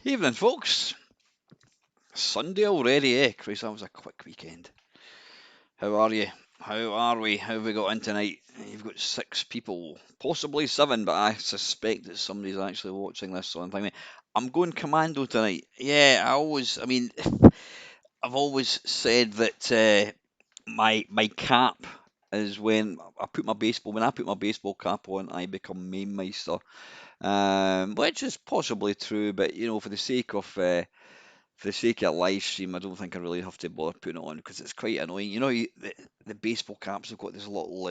Evening, folks. Sunday already, eh? Christ, that was a quick weekend. How are you? How are we? How have we got in tonight? You've got six people, possibly seven, but I suspect that somebody's actually watching this on time. I'm going commando tonight. Yeah, I've always said that my cap is when I put my baseball cap on, I become main meister. Which is possibly true, but for the sake of live stream, I don't think I really have to bother putting it on because it's quite annoying. The baseball caps have got this little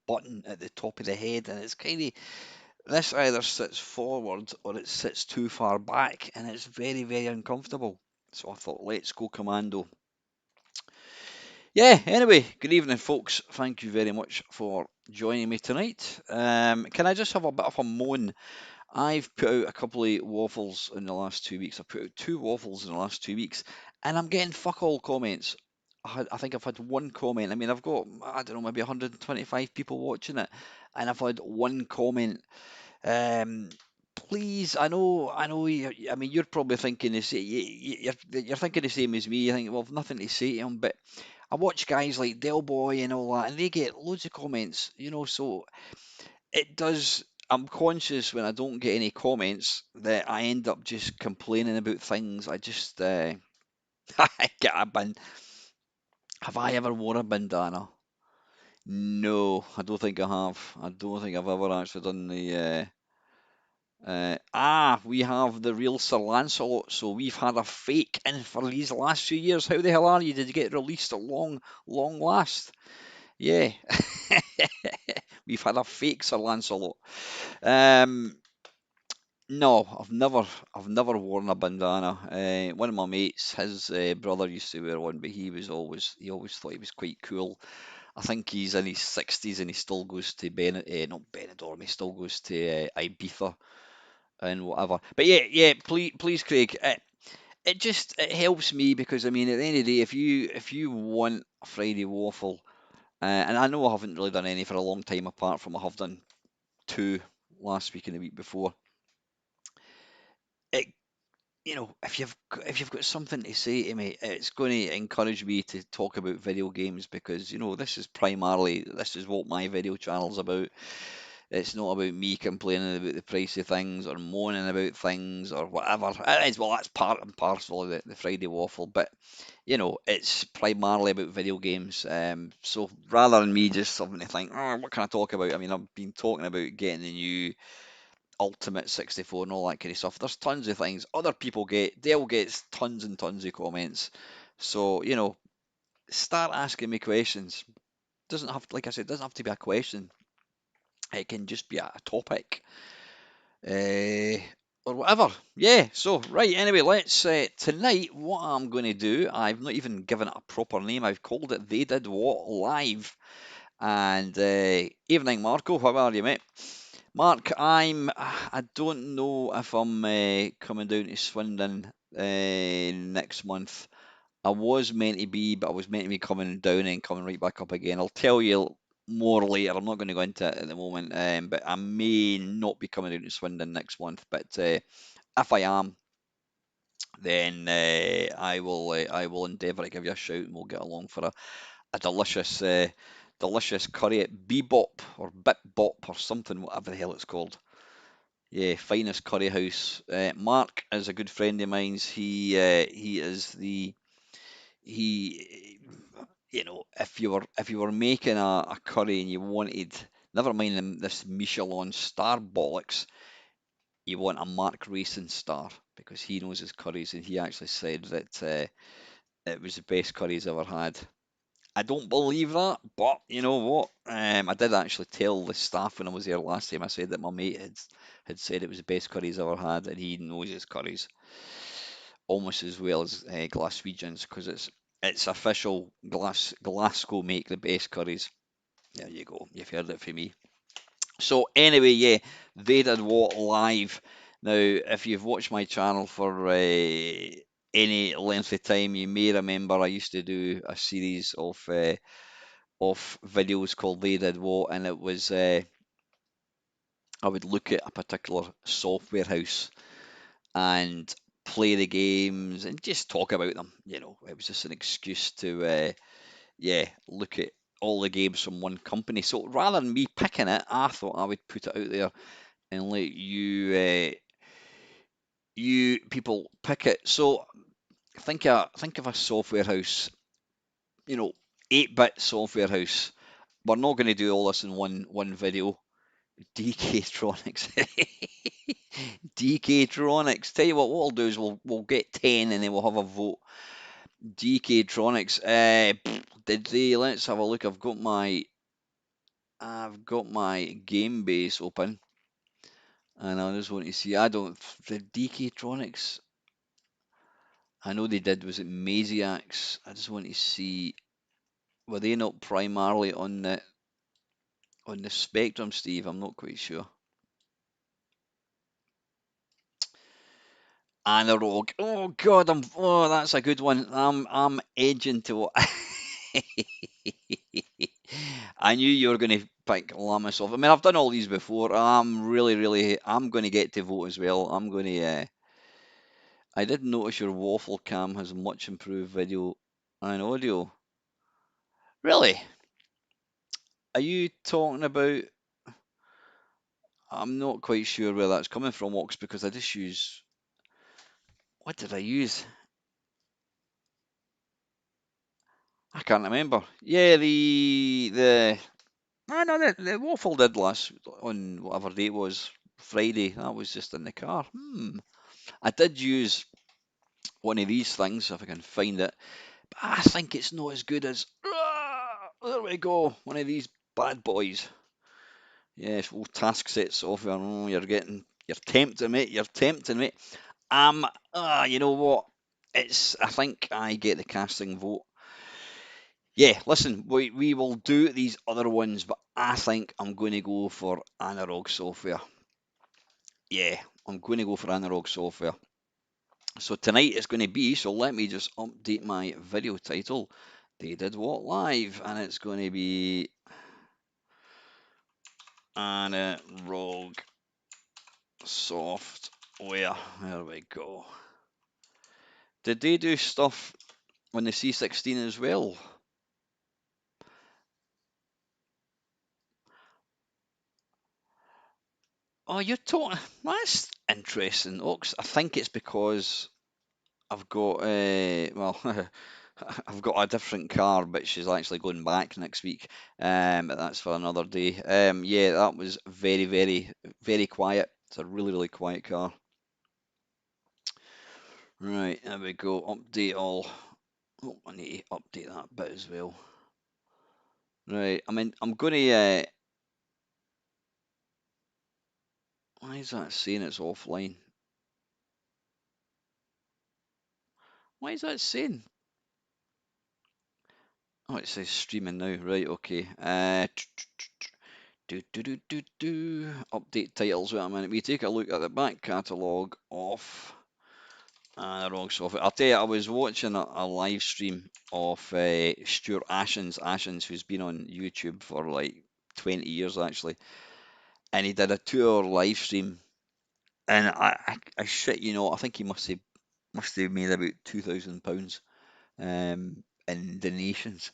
button at the top of the head, and it's kind of this either sits forward or it sits too far back, and it's very, very uncomfortable. So I thought, let's go commando. Yeah, anyway, good evening, folks. Thank you very much for joining me tonight. Can I just have a bit of a moan? I've put out a couple of waffles in the last 2 weeks. I put out two waffles in the last 2 weeks, and I'm getting fuck all comments. I think I've had one comment. I mean, I've got, I don't know, maybe 125 people watching it, and I've had one comment. Um, Please, I know. I mean, you're probably thinking the same. You're thinking the same as me. I think, well, I've nothing to say to him, but I watch guys like Del Boy and all that, and they get loads of comments. So it does. I'm conscious when I don't get any comments that I end up just complaining about things. I just I get a bin. Have I ever worn a bandana? No, I don't think I have. I don't think I've ever actually done the. We have the real Sir Lancelot. So we've had a fake in for these last few years. How the hell are you? Did you get released at long last? Yeah, we've had a fake Sir Lancelot. Um, No, I've never worn a bandana. One of my mates, his brother used to wear one, but he always thought he was quite cool. I think he's in his 60s and he still goes to not Benidorm, he still goes to Ibiza and whatever. But yeah, please, Craig, it helps me because I mean, at the end of the day, if you want a Friday waffle, and I know I haven't really done any for a long time apart from I have done two last week and the week before. It if you've got something to say to me, it's going to encourage me to talk about video games because this is what my video channel's about. It's not about me complaining about the price of things or moaning about things or whatever. It is, well, that's part and parcel of the Friday waffle, but it's primarily about video games. So rather than me just something to think, oh, what can I talk about? I mean, I've been talking about getting the new Ultimate 64 and all that kind of stuff. There's tons of things. Other people they'll get tons and tons of comments. So, start asking me questions. Doesn't have, like I said, doesn't have to be a question. It can just be a topic, uh, or whatever. Yeah. So, right. Anyway, let's tonight. What I'm going to do, I've not even given it a proper name. I've called it "They Did What Live." And evening, Marco. How are you, mate? Mark, I don't know if I'm coming down to Swindon next month. I was meant to be, but I was meant to be coming down and coming right back up again. I'll tell you more later. I'm not going to go into it at the moment, but I may not be coming down to Swindon next month. But if I am, then I will endeavour to give you a shout, and we'll get along for a delicious curry at Bebop or Bit Bop or something, whatever the hell it's called. Yeah, finest curry house. Mark is a good friend of mine's. He is the he if you were making a curry and you wanted, never mind this Michelin star bollocks, you want a Mark Racing star because he knows his curries and he actually said that it was the best curry he's ever had. I don't believe that, but you know what? I did actually tell the staff when I was there last time. I said that my mate had said it was the best curry he's ever had, and he knows his curries almost as well as Glaswegians because it's official. Glasgow make the best curries. There you go. You've heard it from me. So anyway, yeah, they did what live. Now, if you've watched my channel for any length of time, you may remember I used to do a series of videos called They Did What, and it was I would look at a particular software house and play the games and just talk about them. It was just an excuse to, yeah, look at all the games from one company. So rather than me picking it, I thought I would put it out there and let you people pick it. So think of a software house, you know, 8-bit software house. We're not going to do all this in one video. DK-tronics. DK-tronics. Tell you what we'll do is we'll get 10 and then we'll have a vote. DK-tronics. Did they? Let's have a look. I've got my game base open, and I just want to see. I don't. The DK-tronics. I know they did. Was it Maziacs? I just want to see. Were they not primarily on the Spectrum, Steve? I'm not quite sure. Anirog. Oh God, that's a good one. I'm edging to. I knew you were going to pick Lamasoft. I mean, I've done all these before. I'm going to get to vote as well. I'm going to. I did notice your waffle cam has much improved video and audio. Really? Are you talking about? I'm not quite sure where that's coming from, Ox, because I just use. What did I use? I can't remember. Yeah, the I know the waffle did last on whatever day it was, Friday. That was just in the car. I did use one of these things, if I can find it, but I think it's not as good as. There we go. One of these bad boys. Yes, full task set software. Oh, you're tempting me. You're tempting me. You know what? I think I get the casting vote. Yeah, listen, we will do these other ones, but I think I'm going to go for Analog Software. Yeah, I'm going to go for Analog Software. So tonight is going to be, so let me just update my video title. They did what live? And it's going to be Analog Software. There we go. Did they do stuff on the C16 as well? Oh, you're talking. That's interesting, Ox. I think it's because I've got well, I've got a different car, but she's actually going back next week. But that's for another day. Yeah, that was very, very, very quiet. It's a really, really quiet car. Right, there we go. Update all. Oh, I need to update that bit as well. Right, I mean, I'm gonna. Why is that saying it's offline? Why is that saying? Oh, it says streaming now. Right, okay. Update titles. Wait a minute. We take a look at the back catalogue of Anirog Software. I'll tell you, I was watching a live stream of Stuart Ashens, who's been on YouTube for like 20 years actually, and he did a 2 hour live stream, and I shit you know, I think he must have made about £2,000 in donations.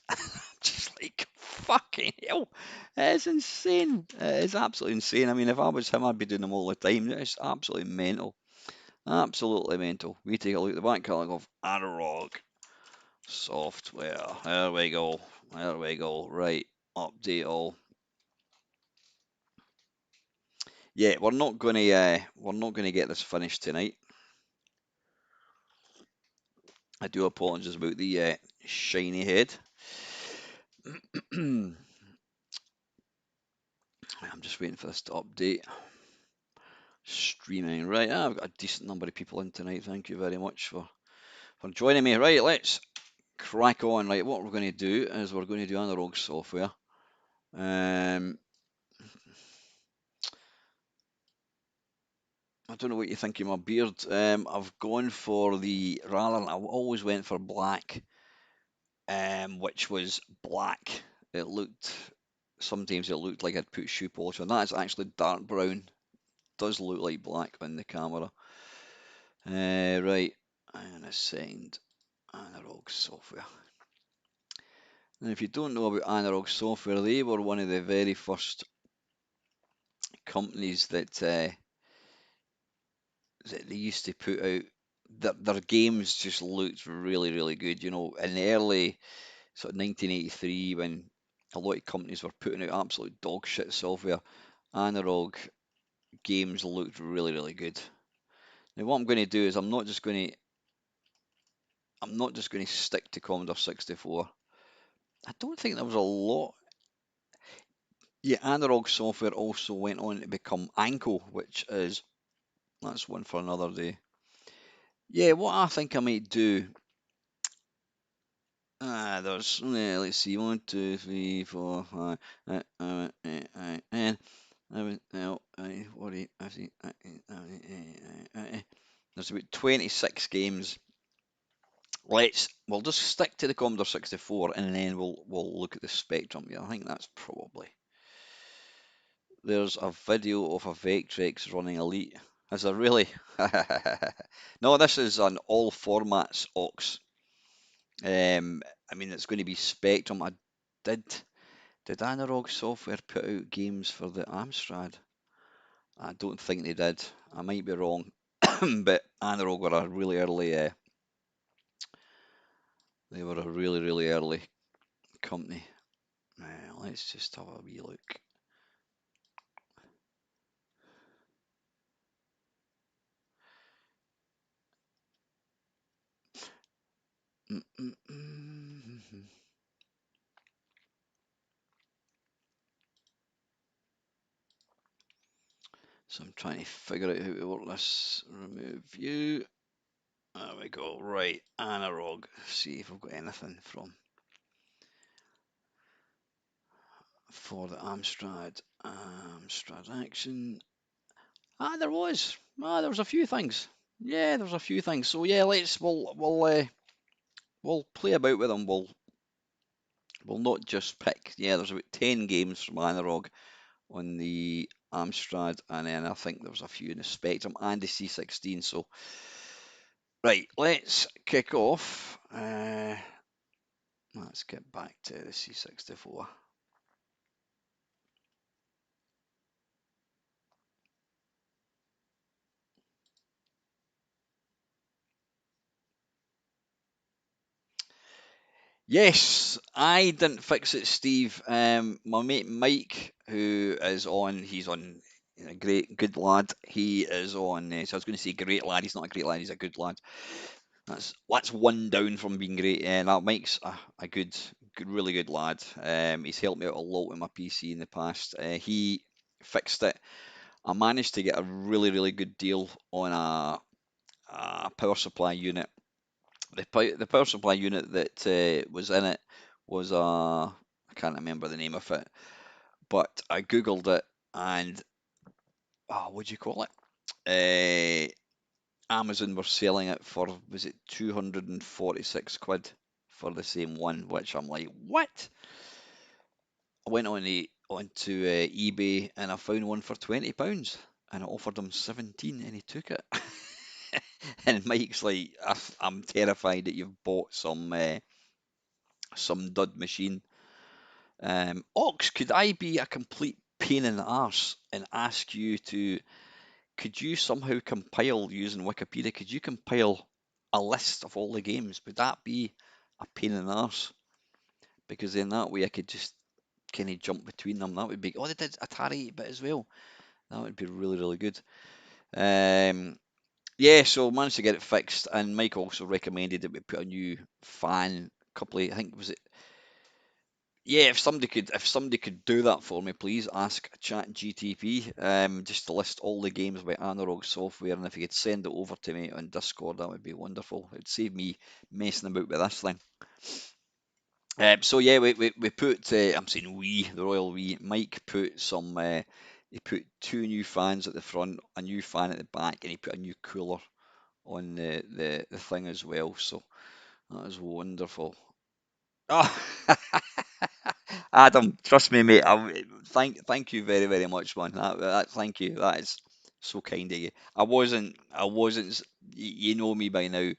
Just like fucking hell, it's insane. It's absolutely insane. I mean, if I was him, I'd be doing them all the time. It's absolutely mental. Absolutely mental. We take a look at the back catalogue of Analog Software. There we go. There we go. Right. Update all. Yeah, we're not gonna get this finished tonight. I do apologise about the shiny head. I'm just waiting for this to update. Streaming. Right, I've got a decent number of people in tonight. Thank you very much for joining me. Right, let's crack on. Right, what we're going to do is we're going to do Analog Software. I don't know what you think of my beard. I've gone for I always went for black, which was black. Sometimes it looked like I'd put shoe polish on. That's actually dark brown. Does look like black on the camera. Right, Signed Anirog Software. Now, if you don't know about Anirog Software, they were one of the very first companies that they used to put out. Their games just looked really, really good. You know, in the early sort of 1983, when a lot of companies were putting out absolute dog shit software, Analog games looked really, really good. Now, what I'm going to do is I'm not just going to stick to Commodore 64. I don't think there was a lot. Yeah, Analog Software also went on to become Anko, which is that's one for another day. Yeah, what I think I might do. There's let's see, 1, 2, 3, 4, 5, and I would now I worry. I see. There's about 26 games. We'll just stick to the Commodore 64 and then we'll look at the Spectrum. Yeah, I think that's probably. There's a video of a Vectrex running Elite. Is there really? No, this is an all formats aux. I mean, it's going to be Spectrum. Did did Analog Software put out games for the Amstrad? I don't think they did. I might be wrong, but Analog were a really early. They were a really really early company. Let's just have a wee look. Mm, mm, mm. So I'm trying to figure out how to work this. Remove view. There we go. Right, Analog. See if I've got anything from for the Amstrad. Amstrad action. There was a few things. Yeah, there was a few things. So yeah, we'll play about with them. We'll not just pick. Yeah, there's about 10 games from Analog on the Amstrad, and then I think there was a few in the Spectrum and the C16. So right, let's kick off. Let's get back to the C64. Yes, I didn't fix it, Steve. My mate Mike, who is on, he's on, great, good lad. He is on. So I was going to say great lad. He's not a great lad. He's a good lad. That's one down from being great. And that Mike's a good, really good lad. He's helped me out a lot with my PC in the past. He fixed it. I managed to get a really, really good deal on a power supply unit. The power supply unit that was in it was I can't remember the name of it, but I googled it and what do you call it? Amazon were selling it for, was it 246 quid for the same one, which I'm like, what? I went onto eBay and I found one for £20 and I offered him 17 and he took it. And Mike's like, I'm terrified that you've bought some dud machine. Ox, could I be a complete pain in the arse and ask you could you somehow compile using Wikipedia, could you compile a list of all the games? Would that be a pain in the arse? Because then that way I could just kind of jump between them. That would be, they did Atari 8-bit as well. That would be really, really good. Yeah, so managed to get it fixed, and Mike also recommended that we put a new fan, I think was it. Yeah, if somebody could do that for me, please ask ChatGTP, just to list all the games by Analog Software, and if you could send it over to me on Discord, that would be wonderful. It'd save me messing about with this thing. So yeah, we put, I'm saying the royal we. Mike put he put two new fans at the front, a new fan at the back, and he put a new cooler on the thing as well. So that was wonderful. Oh, Adam, trust me, mate. Thank you very, very much, man. Thank you. That is so kind of you. I wasn't. You know me by now.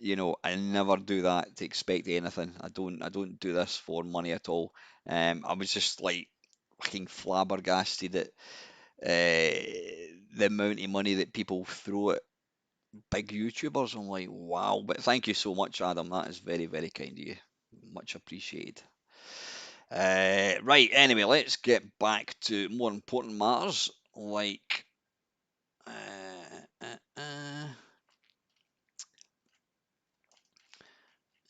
I never do that to expect anything. I don't do this for money at all. I was just like fucking flabbergasted at the amount of money that people throw at big YouTubers. I'm like, wow. But thank you so much, Adam. That is very, very kind of you. Much appreciated. Right, anyway, let's get back to more important matters like uh, uh, uh,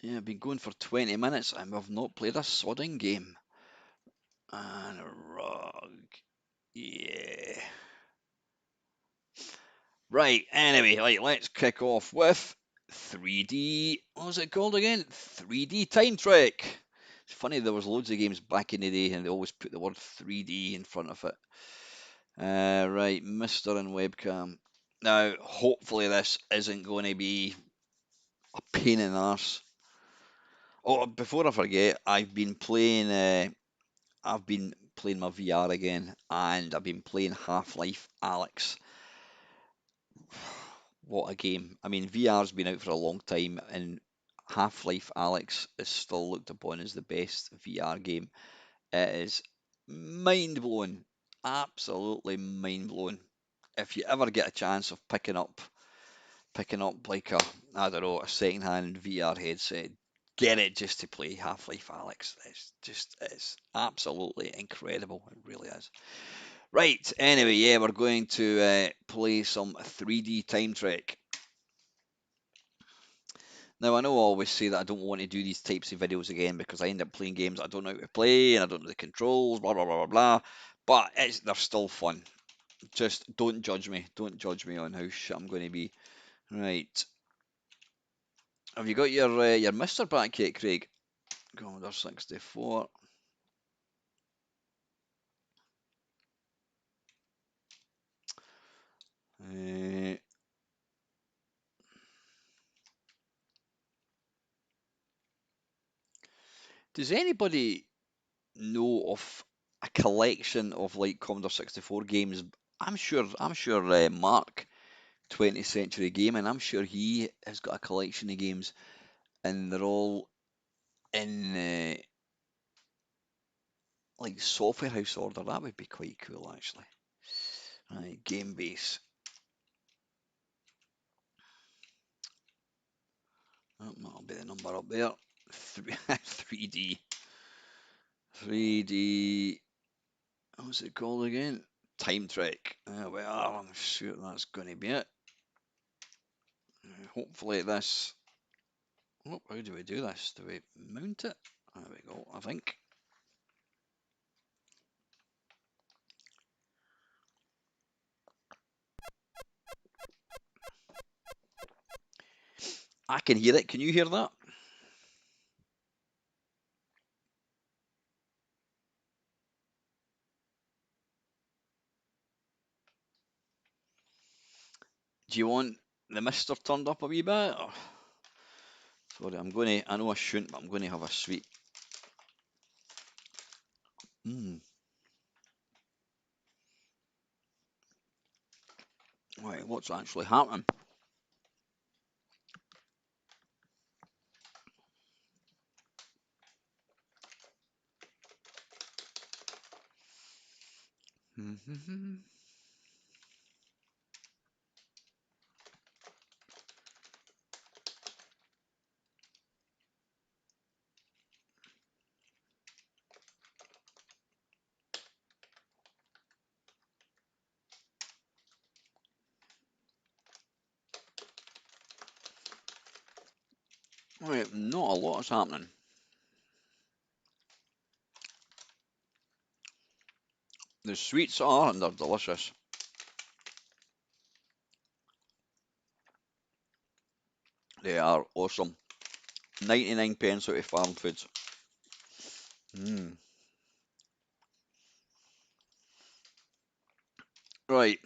yeah, I've been going for 20 minutes and we've not played a sodding game. Anirog, yeah. Right, anyway, right, let's kick off with 3D. What was it called again? 3D Time Trick. It's funny, there was loads of games back in the day and they always put the word 3D in front of it. Right, Mr. and webcam. Now, hopefully this isn't going to be a pain in the arse. Oh, before I forget, I've been playing my VR again, and I've been playing Half-Life Alex. What a game. I mean, VR's been out for a long time, and Half-Life Alex is still looked upon as the best VR game. It is mind blowing, absolutely mind blowing. If you ever get a chance of picking up like I don't know, a second-hand VR headset, get it just to play Half-Life Alex. It's absolutely incredible. It really is. Right. Anyway, yeah, we're going to play some 3D Time Trick. Now, I know I always say that I don't want to do these types of videos again because I end up playing games I don't know how to play and I don't know the controls, blah blah blah blah blah. But they're still fun. Just don't judge me. Don't judge me on how shit I'm going to be. Right. Have you got your Mister back yet, Craig? Commodore 64. Uh, does anybody know of a collection of like Commodore 64 games? I'm sure Mark 20th Century Gaming, I'm sure he has got a collection of games, and they're all in like software house order. That would be quite cool, actually. Right, game base. Oh, that'll be the number up there. 3D. 3D. What's it called again? Time Trek. There we are. I'm sure that's going to be it. Hopefully this. Oh, how do we do this? Do we mount it? There we go, I think. I can hear it. Can you hear that? Do you want the mister turned up a wee bit? Or... Sorry, I know I shouldn't, but I'm going to have a sweet. Right, what's actually happening? Right, not a lot is happening. The sweets are, and they're delicious. They are awesome. 99 pence out of farm foods. Mm. Right,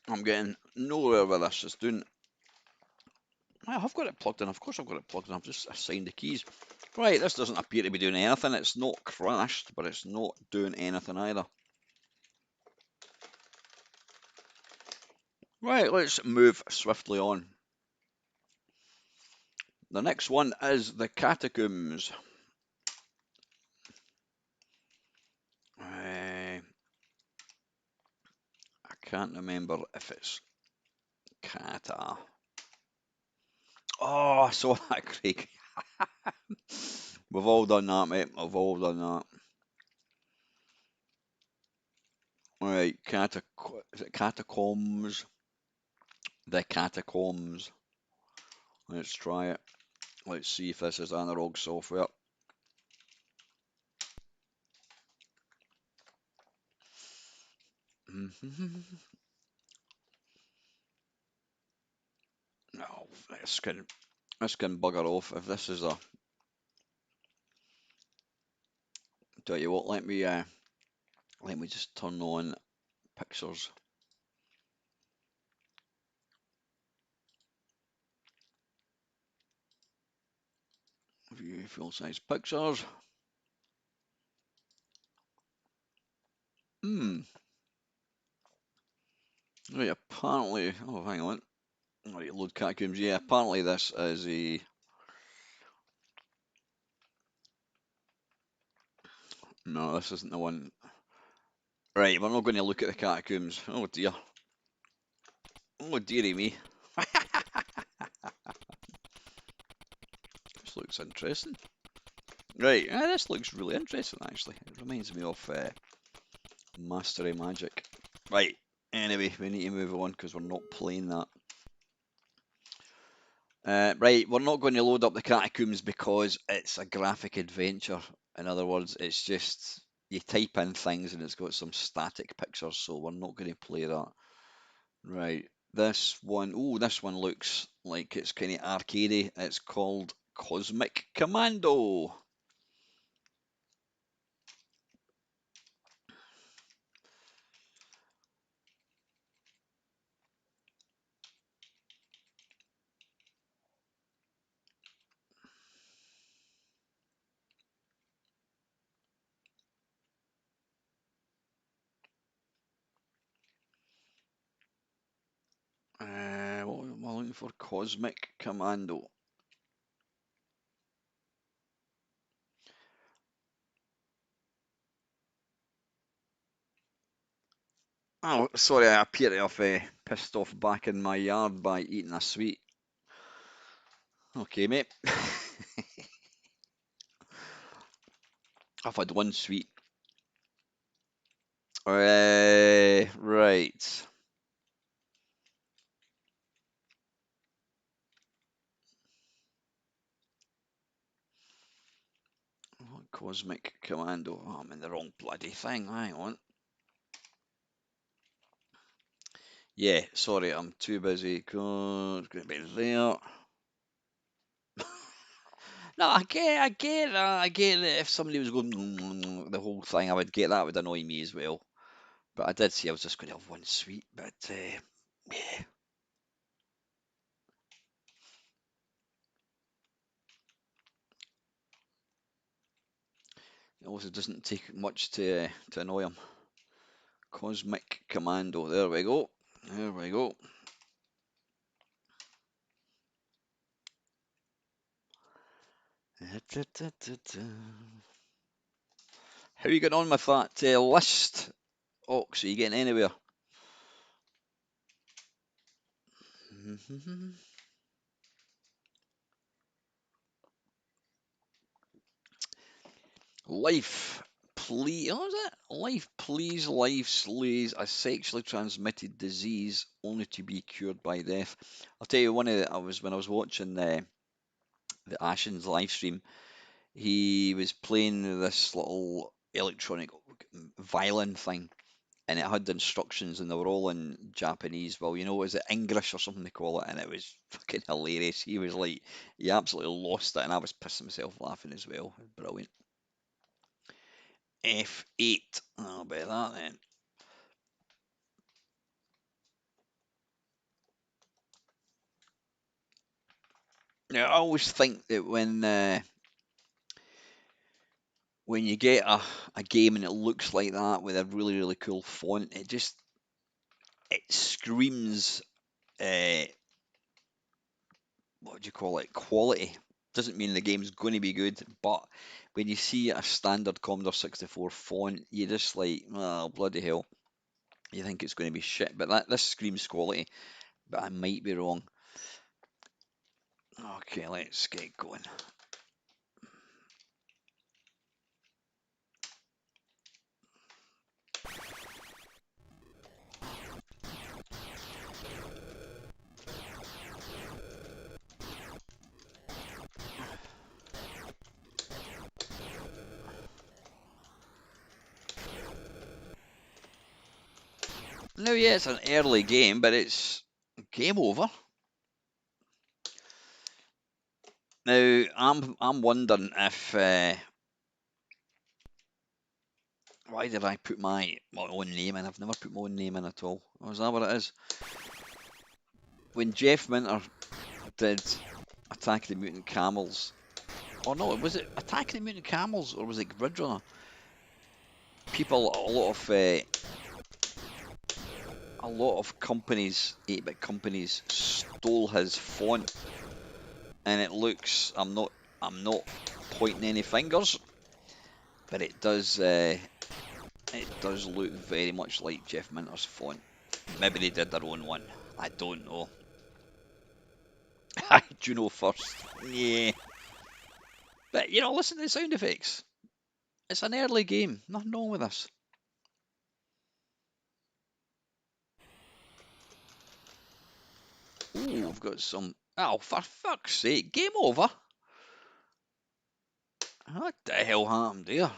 I'm getting nowhere with this. It's doing. I have got it plugged in. Of course, I've got it plugged in. I've just assigned the keys. Right, this doesn't appear to be doing anything. It's not crashed, but it's not doing anything either. Right, let's move swiftly on. The next one is the catacombs. I can't remember if it's cata. Oh, I saw that, Craig. We've all done that, mate. We've all done that. All right, is it catacombs? The catacombs. Let's try it. Let's see if this is Anirog Software. No, this can bugger off. If this is a, tell you what, let me just turn on pictures. View full size pictures. Hmm. Right, apparently, oh, hang on. Right, load catacombs. Yeah, apparently this is a, no, this isn't the one. Right, we're not going to look at the catacombs. Oh dear. Oh dearie me. This looks interesting. Right, this looks really interesting actually. It reminds me of Mastery Magic. Right, anyway, we need to move on because we're not playing that. Right, we're not going to load up the catacombs because it's a graphic adventure. In other words, it's just you type in things and it's got some static pictures, so we're not going to play that. Right, this one looks like it's kind of arcadey. It's called Cosmic Commando. What am I looking for? Cosmic Commando. Oh, sorry, I appear to have pissed off back in my yard by eating a sweet. Okay, mate. I've had one sweet. Right. Cosmic Commando. Oh, I'm in the wrong bloody thing. Hang on. Yeah, sorry, I'm too busy. It's going to be there. No, I get that if somebody was going the whole thing, I would get that would annoy me as well. But I did say I was just going to have one sweet, but yeah. It also doesn't take much to annoy him. Cosmic Commando. There we go. There we go. How are you getting on with that list, Ox? Are you getting anywhere? Life, please. What was it? Life, please, life slays a sexually transmitted disease only to be cured by death. I'll tell you, when I was watching the Ashen's live stream, he was playing this little electronic violin thing, and it had instructions, and they were all in Japanese. Well, is it English or something they call it? And it was fucking hilarious. He was like, he absolutely lost it, and I was pissing myself laughing as well. Brilliant. F8. I'll bet that then. Now, I always think that when you get a game and it looks like that with a really really cool font, it screams what would you call it? Quality. Doesn't mean the game's going to be good, but when you see a standard Commodore 64 font, you just like, oh, bloody hell. You think it's going to be shit, but this screams quality, but I might be wrong. Okay, let's get going. Now, yeah, it's an early game, but it's game over. Now, I'm wondering if why did I put my own name in? I've never put my own name in at all. Oh, is that what it is? When Jeff Minter did Attack of the Mutant Camels, or no, was it Attack of the Mutant Camels or was it Grid Runner? People, a lot of companies, 8-bit companies, stole his font, and it looks. I'm not pointing any fingers, but it does look very much like Jeff Minter's font. Maybe they did their own one. I don't know. Juno first. Yeah. But, listen to the sound effects. It's an early game. Nothing wrong with this. Ooh, I've got some... Oh, for fuck's sake. Game over? What the hell happened there?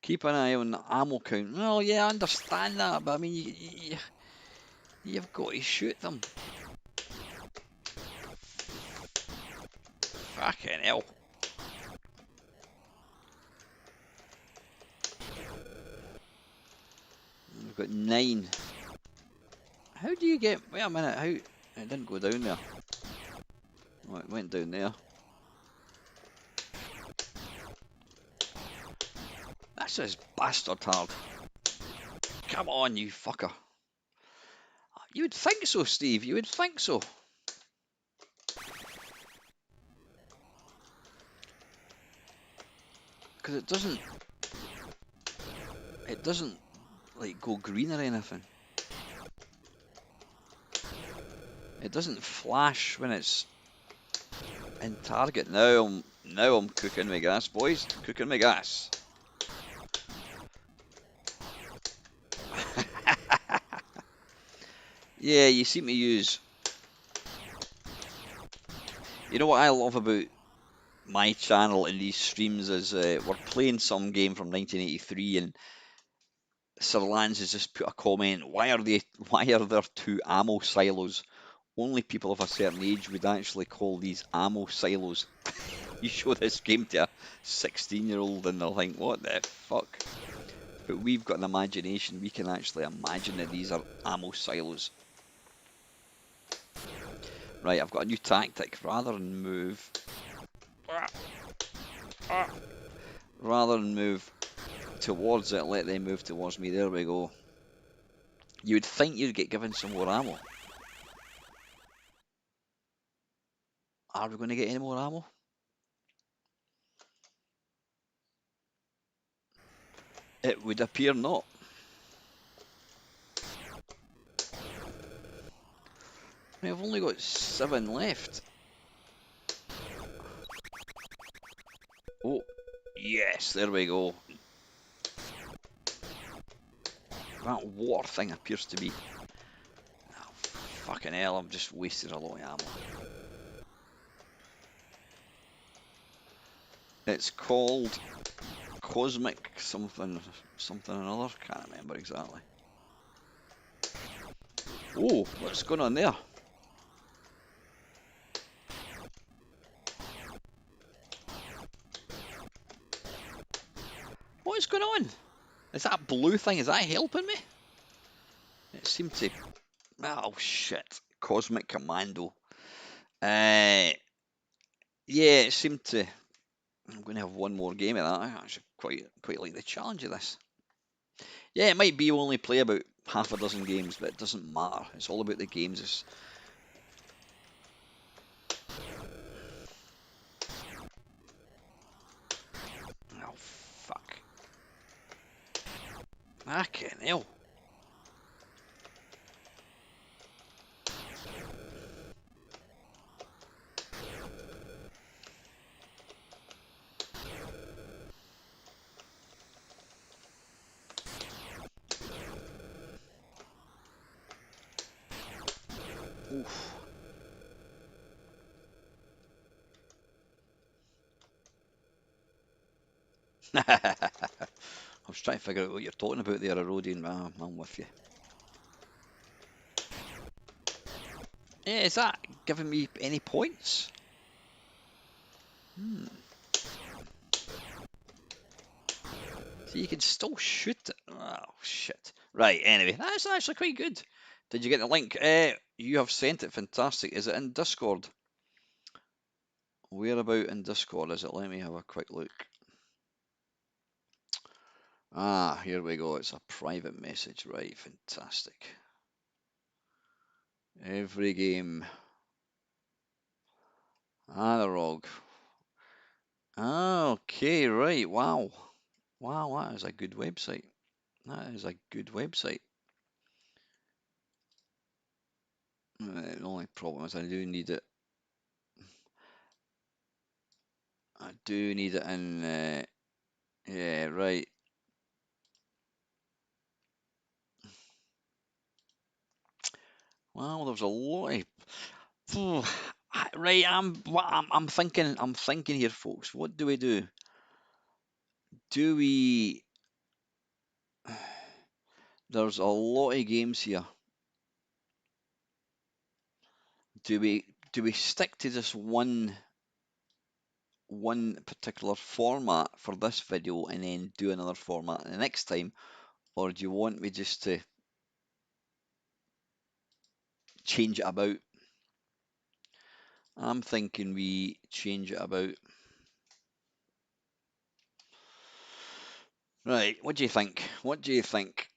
Keep an eye on the ammo count. Well, yeah, I understand that, but I mean, you've got to shoot them. Fucking hell. We've got 9. How do you get... Wait a minute, how... It didn't go down there. Oh, it went down there. This is bastard hard. Come on, you fucker. You would think so, Steve. You would think so. Because it doesn't like go green or anything. It doesn't flash when it's in target. Now I'm cooking my gas, boys. Cooking my gas. Yeah, you seem to use... You know what I love about my channel and these streams is we're playing some game from 1983 and Sir Lance has just put a comment. Why are there 2 ammo silos? Only people of a certain age would actually call these ammo silos. You show this game to a 16-year-old and they'll think, what the fuck? But we've got an imagination. We can actually imagine that these are ammo silos. Right, I've got a new tactic. Rather than move towards it, let them move towards me. There we go. You would think you'd get given some more ammo. Are we going to get any more ammo? It would appear not. We've only got 7 left. Oh, yes, there we go. That water thing appears to be... Oh, fucking hell, I've just wasted a lot of ammo. It's called Cosmic something another. Can't remember exactly. Oh, what's going on there? What is going on? Is that blue thing, is that helping me? It seemed to... Oh, shit. Cosmic Commando. Yeah, it seemed to... I'm going to have one more game of that. I actually quite like the challenge of this. Yeah, it might be you only play about half a dozen games, but it doesn't matter. It's all about the games. Oh, fuck. Fucking hell. Oof. I was trying to figure out what you're talking about there, Erodian. I'm with you. Yeah, is that giving me any points? Hmm. So you can still shoot it. Oh, shit. Right, anyway, that's actually quite good. Did you get the link? You have sent it. Fantastic. Is it in Discord? Where about in Discord is it? Let me have a quick look. Ah, here we go. It's a private message. Right, fantastic. Every game. Anirog. Ah, okay, right. Wow. Wow, that is a good website. That is a good website. The only problem is I do need it. I do need it in. Yeah, right. Well, there's a lot of. Phew, right, I'm thinking. I'm thinking here, folks. What do we do? Do we? There's a lot of games here. Do we stick to just one particular format for this video and then do another format the next time, or do you want me just to change it about? I'm thinking we change it about. Right, what do you think? What do you think?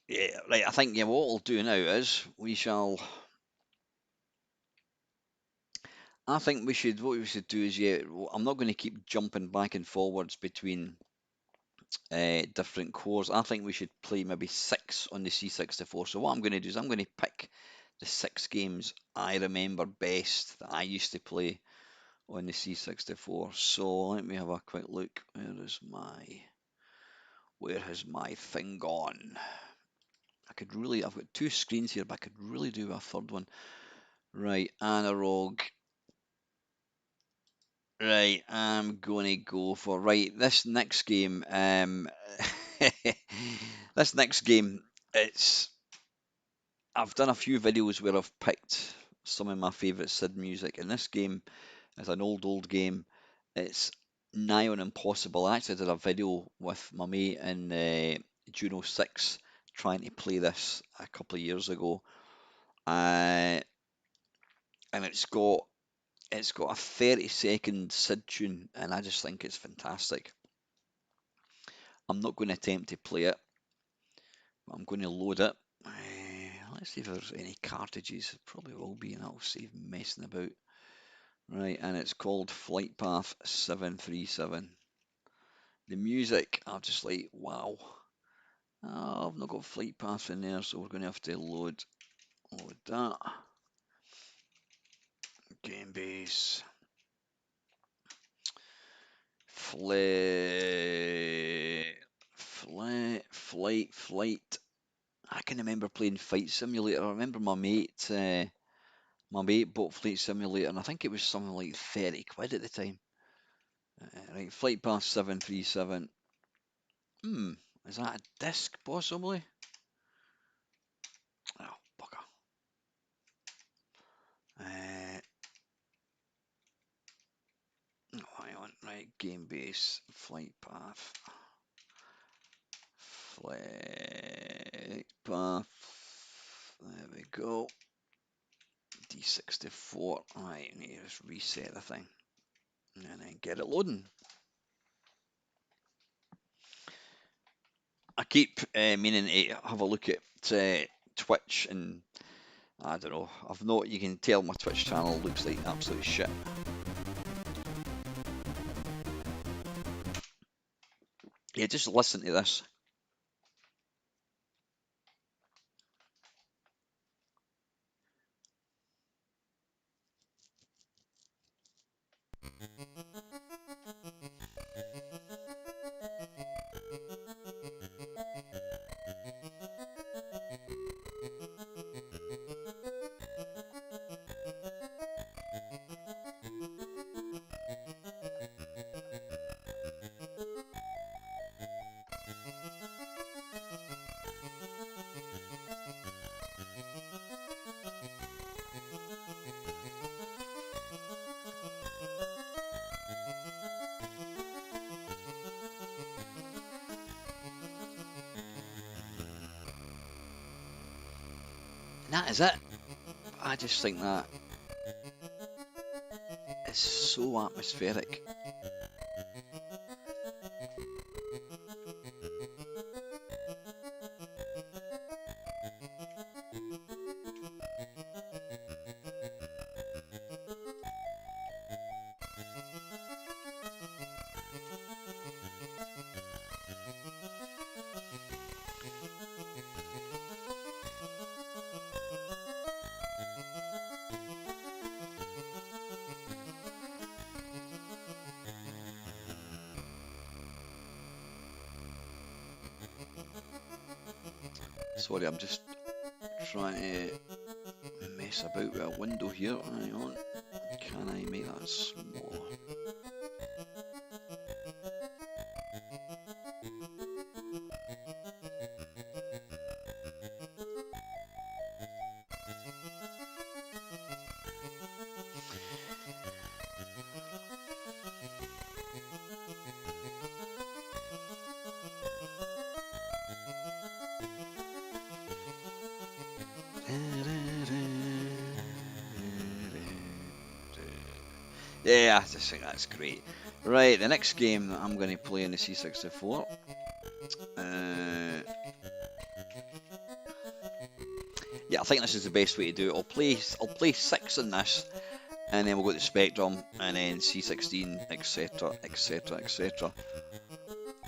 Yeah, right, I think, yeah, what we'll do now is we shall. I think what we should do is, yeah, I'm not going to keep jumping back and forwards between different cores. I think we should play maybe 6 on the C64. So what I'm going to do is I'm going to pick the 6 games I remember best that I used to play on the C64. So let me have a quick look. Where has my thing gone? I've got 2 screens here, but I could really do a third one. Right, analog. Right, I'm gonna go for this next game. This next game, it's I've done a few videos where I've picked some of my favourite SID music, and this game is an old game. It's nigh on impossible. I actually did a video with my mate in Juno 6 trying to play this a couple of years ago, and it's got a 30-second SID tune, and I just think it's fantastic. I'm not going to attempt to play it, but I'm going to load it. Let's see if there's any cartridges. It probably will be, and that'll save messing about. Right, and it's called Flight Path 737. The music, I'm just like, wow. Oh, I've not got Flight Path in there, so we're going to have to load that. Game base. Flight. I can remember playing Flight Simulator. I remember my mate bought Flight Simulator, and I think it was something like 30 quid at the time. Right, Flight Path 737. Hmm, is that a disc possibly? Oh, bugger. Oh, hang on. Right, game base, Flight Path. Flight Path. There we go. D64. Right, I need to just reset the thing and then get it loading. I keep meaning to have a look at Twitch, and I don't know. I've not. You can tell my Twitch channel looks like absolute shit. Yeah, just listen to this. And that is it. I just think that is so atmospheric. Sorry, I'm just trying to mess about with a window here. Hang on. Can I make that smaller? Yeah, I just think that's great. Right, the next game that I'm going to play on the C64. Yeah, I think this is the best way to do it. I'll play 6 on this, and then we'll go to Spectrum, and then C16, etc, etc, etc.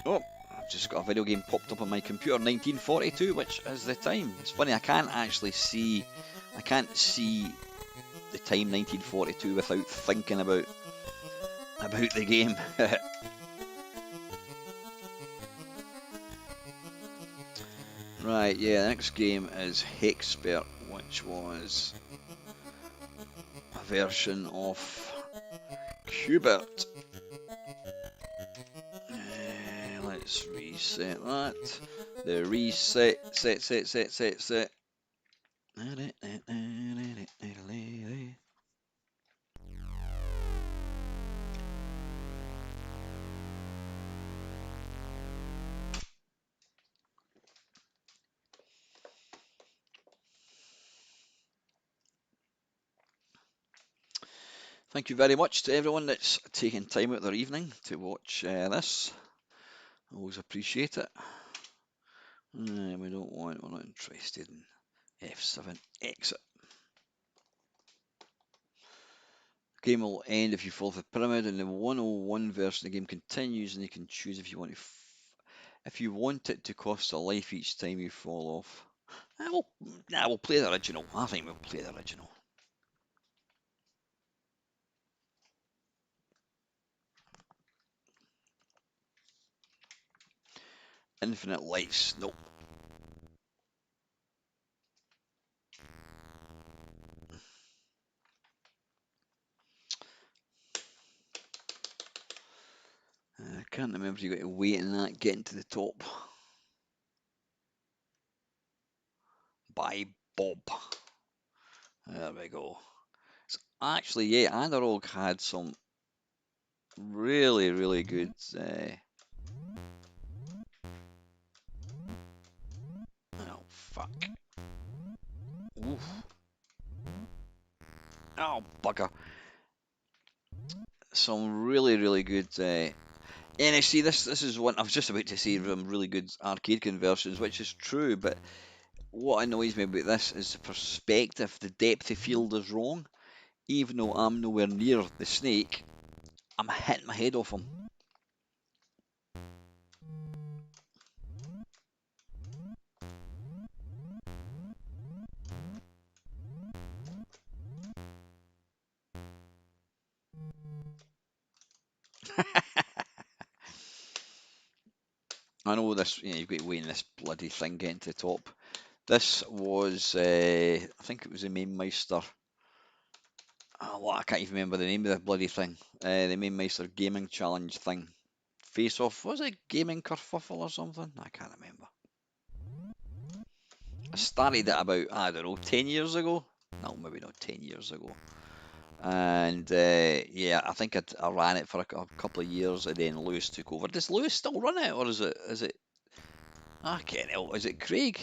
Oh, I've just got a video game popped up on my computer, 1942, which is the time. It's funny, I can't see the time 1942 without thinking about the game. Right, yeah, the next game is Hexpert, which was a version of Qbert. Let's reset that. The reset, set. Thank you very much to everyone that's taken time out of their evening to watch this. I always appreciate it. We're not interested in F7. Exit. Game will end if you fall off the pyramid, and the 101 version of the game continues, and you can choose if you want it to cost a life each time you fall off. We'll play the original. I think we'll play the original. Infinite lights. Nope. I can't remember if you got to wait in that getting to the top. By Bob. There we go. So actually, yeah, Anirog had some really, really good. Oh fuck. Oof. Oh bugger. Some really, really good And I see this is one I was just about to say really good arcade conversions, which is true, but what annoys me about this is the perspective. The depth of field is wrong. Even though I'm nowhere near the snake, I'm hitting my head off him. I know this, you've got to wait in this bloody thing getting to the top. This was, I think it was the main Meister. Oh, what, I can't even remember the name of the bloody thing. The main Meister Gaming Challenge thing. Face Off, was it Gaming Kerfuffle or something? I can't remember. I started it about, I don't know, 10 years ago? No, maybe not 10 years ago. And yeah, I think I ran it for a couple of years and then Lewis took over. Does Lewis still run it or is it I can't know, is it Craig?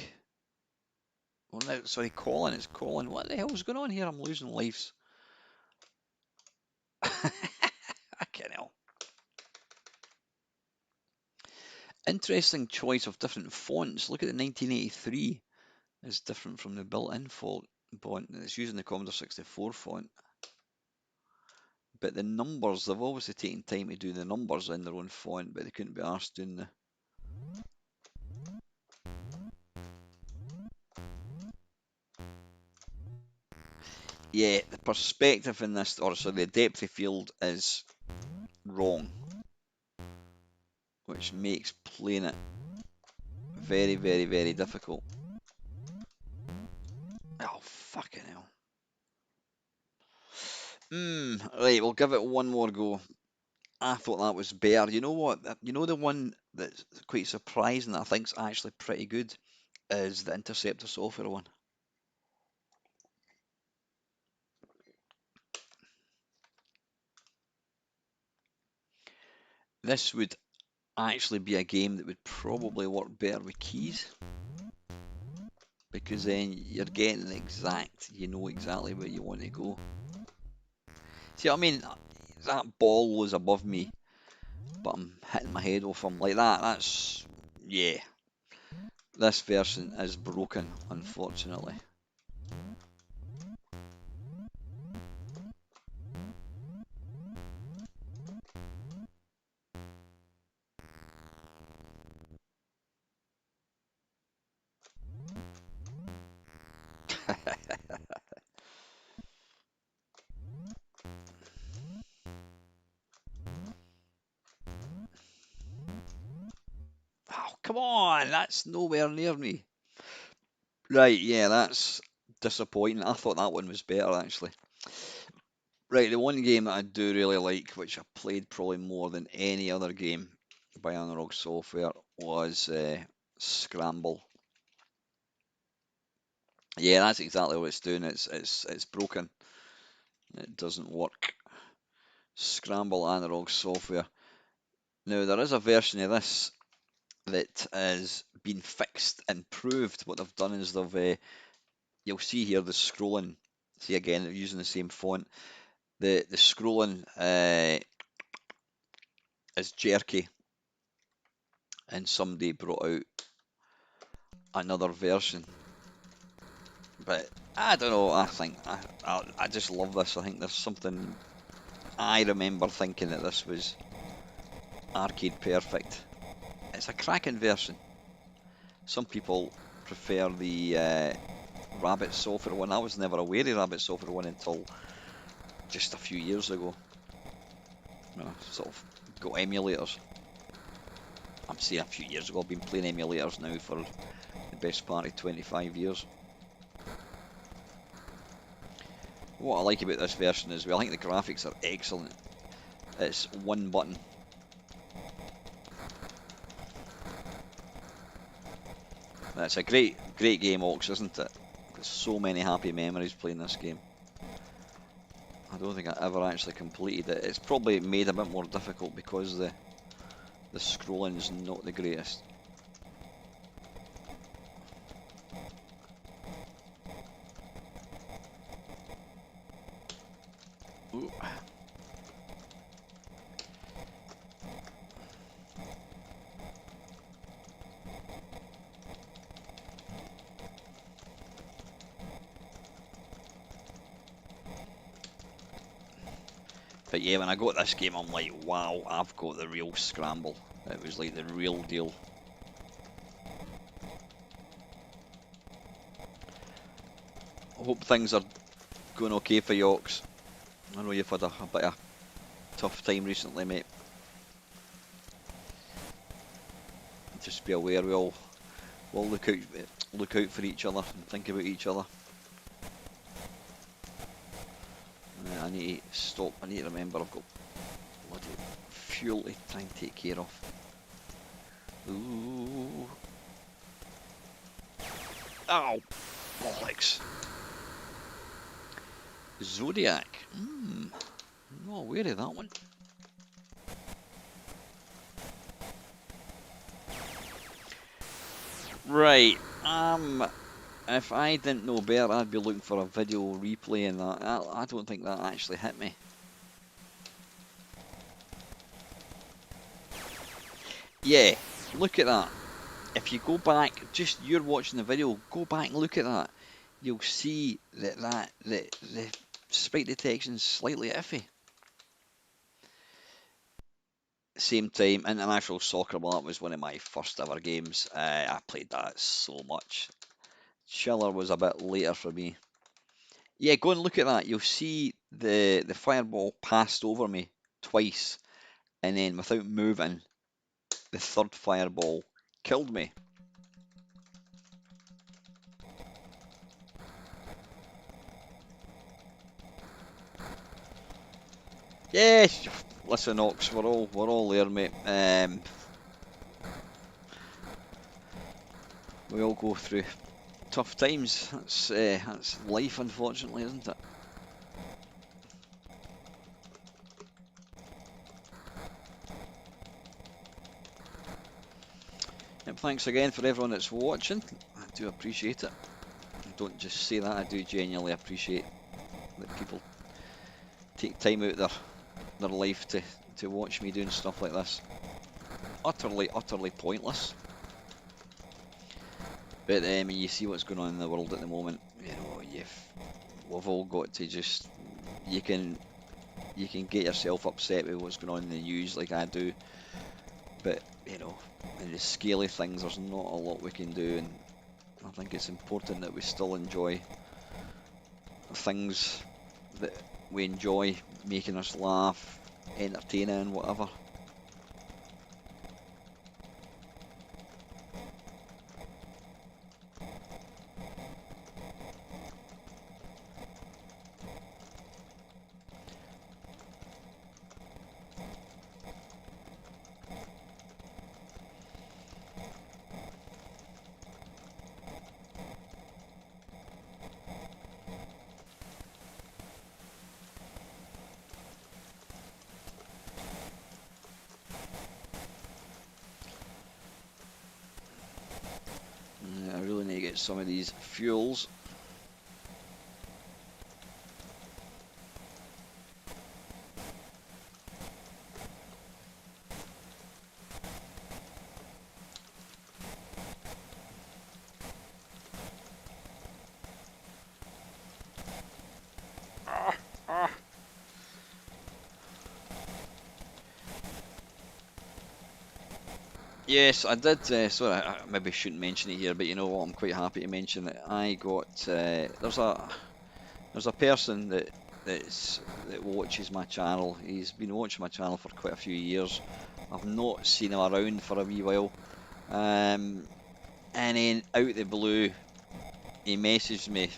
Well, no, sorry, Colin, it's Colin. What the hell's going on here? I'm losing lives. I can't know. Interesting choice of different fonts. Look at the 1983 is different from the built-in font. It's using the Commodore 64 font. But the numbers, they've obviously taken time to do the numbers in their own font, but they couldn't be arsed doing the... Yeah, the perspective in this, or so the depth of field is wrong, which makes playing it very, very, very difficult. Oh, fucking hell. Right, we'll give it one more go. I thought that was better. You know what? You know the one that's quite surprising that I think's actually pretty good is the Interceptor Software one. This would actually be a game that would probably work better with keys because then you're getting you know exactly where you want to go. See what I mean? That ball was above me, but I'm hitting my head off him like that. That's, yeah. This version is broken, unfortunately. Oh, come on, that's nowhere near me. Right, yeah, that's disappointing. I thought that one was better, actually. Right, the one game that I do really like, which I played probably more than any other game by Anirog Software, was Scramble. Yeah, that's exactly what it's doing. It's broken. It doesn't work. Scramble Anirog Software. Now there is a version of this that has been fixed, improved. What they've done is you'll see here the scrolling. See again, they're using the same font. The scrolling is jerky, and somebody brought out another version. But I don't know. I just love this. I think there's something. I remember thinking that this was arcade perfect. It's a cracking version. Some people prefer the Rabbit Software one. I was never aware of Rabbit Software one until just a few years ago. When I sort of got emulators. I'm saying a few years ago. I've been playing emulators now for the best part of 25 years. What I like about this version is, well, I think the graphics are excellent. It's one button. It's a great game, Ox, isn't it? There's so many happy memories playing this game. I don't think I ever actually completed it. It's probably made a bit more difficult because the scrolling is not the greatest. Ooh. But yeah, when I got this game, I'm like, wow, I've got the real Scramble. It was like the real deal. I hope things are going okay for you, Ox. I know you've had a bit of tough time recently, mate. Just be aware we'll look out for each other and think about each other. I need to stop. I need to remember I've got bloody fuel to try and take care of. Ooh. Ow! Bollocks. Zodiac. Not aware of that one. Right. If I didn't know better, I'd be looking for a video replay and that. I don't think that actually hit me. Yeah, look at that. If you go back, just you're watching the video, go back and look at that. You'll see that the sprite detection's slightly iffy. Same time, International Soccer Ball, that was one of my first ever games. I played that so much. Chiller was a bit later for me. Yeah, go and look at that. You'll see the fireball passed over me twice, and then without moving, the third fireball killed me. Yes, listen, Ox, we're all there, mate. We all go through tough times. That's life, unfortunately, isn't it? Yep, thanks again for everyone that's watching. I do appreciate it. I don't just say that, I do genuinely appreciate that people take time out of their life to watch me doing stuff like this. Utterly pointless. But when you see what's going on in the world at the moment, you know, we've all got to just, you can get yourself upset with what's going on in the news like I do, but you know, in the scale of things, there's not a lot we can do, and I think it's important that we still enjoy things that we enjoy, making us laugh, entertaining, whatever. I really need to get some of these fuels. Yes, I did. Sorry, I maybe shouldn't mention it here, but you know what? I'm quite happy to mention that I got. There's a person that watches my channel. He's been watching my channel for quite a few years. I've not seen him around for a wee while. And then out of the blue, he messaged me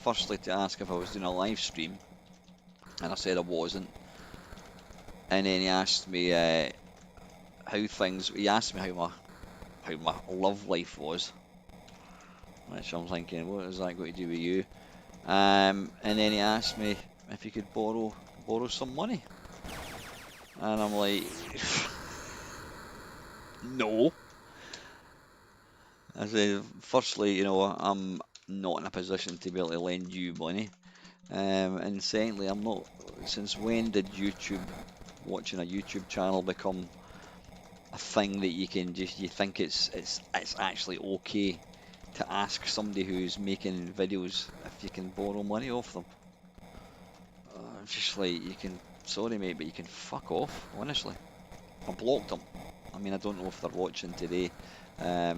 firstly to ask if I was doing a live stream, and I said I wasn't. And then he asked me he asked me how my love life was, which I'm thinking, what is that got to do with you? And then he asked me if he could borrow some money, and I'm like, no. I said, firstly, you know, I'm not in a position to be able to lend you money, and secondly, I'm not. Since when did watching a YouTube channel become a thing that you think it's actually okay to ask somebody who's making videos if you can borrow money off them? Just like, you can Sorry, mate, but you can fuck off, honestly. I blocked them. I mean, I don't know if they're watching today. I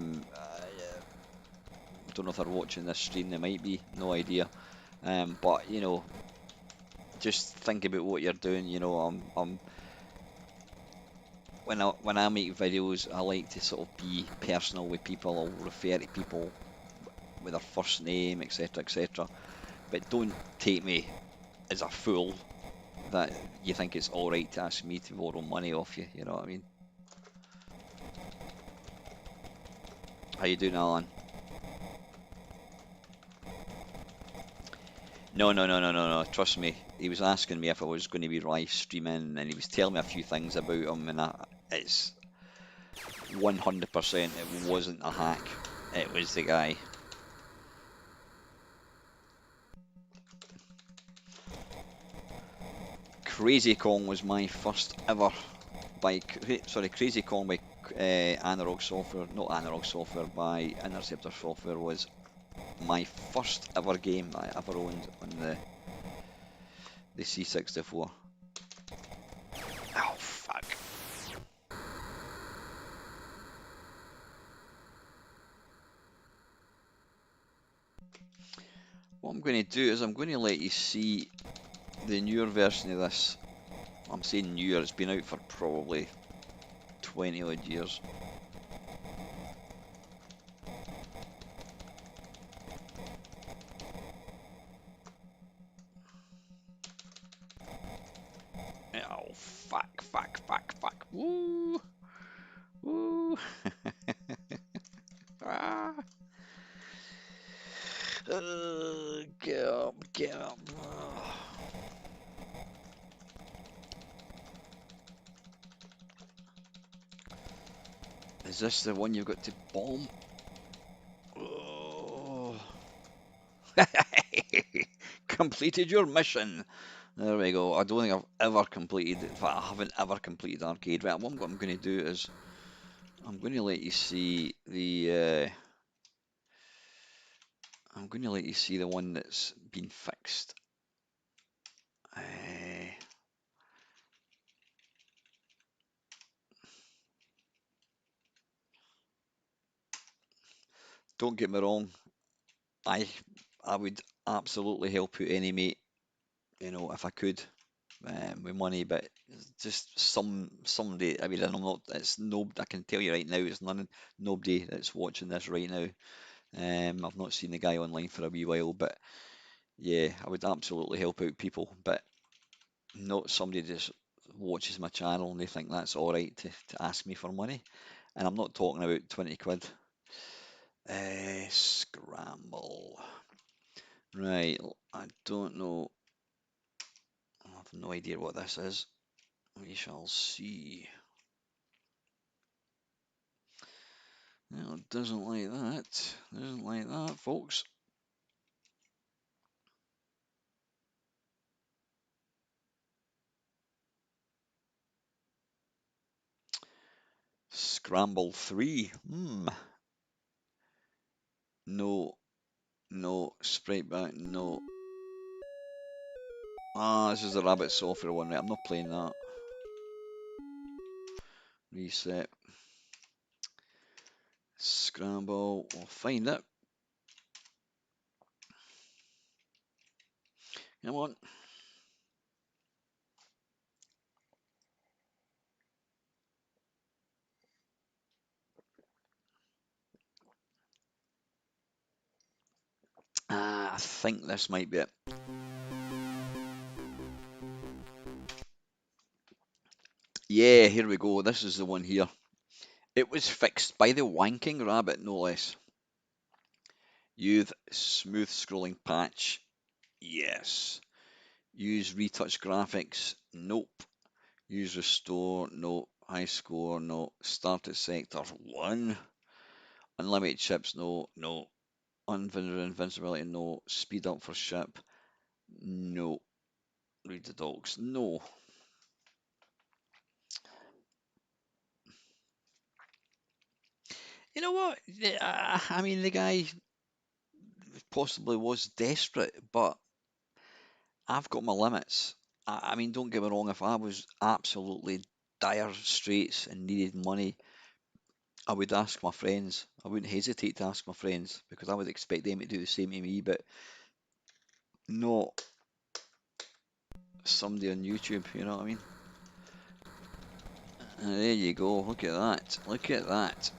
don't know if they're watching this stream. They might be, no idea. But just think about what you're doing. When I make videos, I like to sort of be personal with people. I'll refer to people with their first name, etc., etc. But don't take me as a fool that you think it's all right to ask me to borrow money off you. You know what I mean? How you doing, Alan? No, no, no, no, no, no. Trust me. He was asking me if I was going to be live streaming, and he was telling me a few things about him, and it's 100%. It wasn't a hack. It was the guy. Crazy Kong was my first ever Crazy Kong by Anirog Software, not Anirog Software, by Interceptor Software was my first ever game I ever owned on the C64. Oh fuck. What I'm going to do is I'm going to let you see the newer version of this. I'm saying newer, it's been out for probably 20 odd years. Oh fuck, fuck, fuck, fuck. Woo! Woo! Ah. Get up, get up. Is this the one you've got to bomb? Oh. Completed your mission. There we go. I don't think I've ever completed, in fact, I haven't ever completed arcade. Right, what I'm going to do is I'm going to let you see I'm going to let you see the one that's been fixed. Don't get me wrong, I I would absolutely help out any mate, if I could, with money, but just somebody. I mean, I'm not. It's no. I can tell you right now, it's nobody that's watching this right now. I've not seen the guy online for a wee while, but yeah, I would absolutely help out people, but not somebody just watches my channel and they think that's all right to ask me for money. And I'm not talking about 20 quid. Scramble. Right, I don't know. I have no idea what this is. We shall see. No, it doesn't like that. Doesn't like that, folks. Scramble 3. No, no. Sprite back, no. Ah, this is the Rabbit Software one, right? I'm not playing that. Reset. Scramble. We'll find it. Come on. I think this might be it. Yeah, here we go. This is the one here. It was fixed by the wanking rabbit, no less. Use smooth scrolling patch. Yes. Use retouch graphics. Nope. Use restore. No. High score. No. Start at sector 1. Unlimited chips. No. No. Invincibility. No. Speed up for ship. No. Read the docs. No. You know what? I mean, the guy possibly was desperate, but I've got my limits. I mean, don't get me wrong, if I was absolutely dire straits and needed money, I would ask my friends. I wouldn't hesitate to ask my friends because I would expect them to do the same to me, but not somebody on YouTube, you know what I mean? And there you go, look at that, look at that.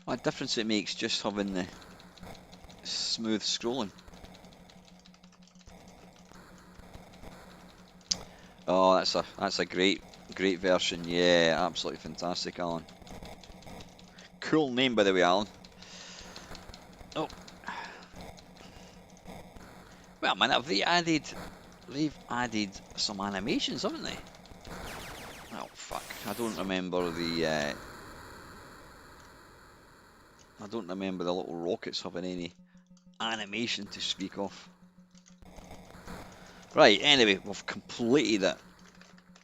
What difference it makes just having the smooth scrolling. Oh, that's a great version. Yeah, absolutely fantastic, Alan. Cool name, by the way, Alan. Oh, well, man, they've added some animations, haven't they? Oh fuck, I don't remember the little rockets having any animation to speak of. Right, anyway, we've completed it.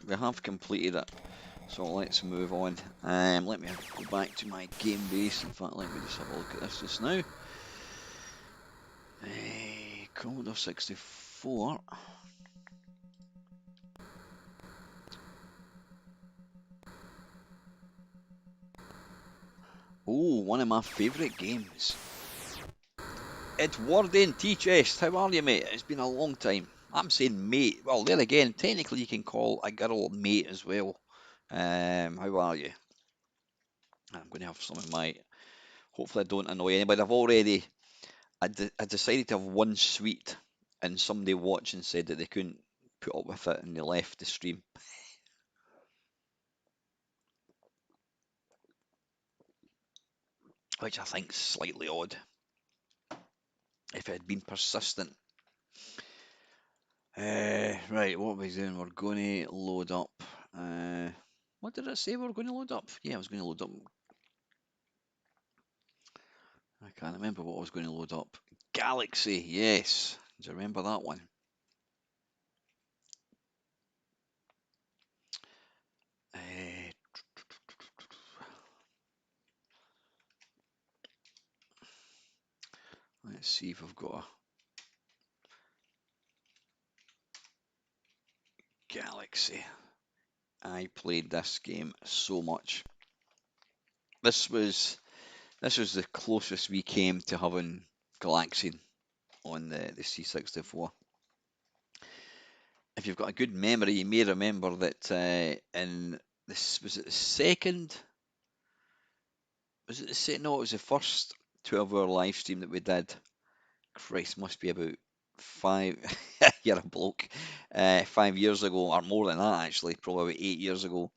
We have completed it. So let's move on. Let me go back to my game base. In fact, let me just have a look at this just now. Commodore 64. Oh, one of my favourite games. It's Warden T-Chest. How are you, mate? It's been a long time. I'm saying mate. Well, there again, technically you can call a girl mate as well. How are you? I'm going to have some of my. Hopefully, I don't annoy anybody. I decided to have one sweet, and somebody watching said that they couldn't put up with it, and they left the stream, which I think is slightly odd. If it had been persistent. Right, what are we doing? We're going to load up. What did I say we were going to load up? Yeah, I was going to load up. I can't remember what I was going to load up. Galaxy, yes. Do you remember that one? Uh, let's see if I've got a Galaxy. I played this game so much. This was This was the closest we came to having Galaxian on the C64. If you've got a good memory, you may remember that in this was it the second? Was it the second? No, it was the first 12-hour live stream that we did. Christ, must be about five. You're a bloke. 5 years ago, or more than that, actually, probably about 8 years ago.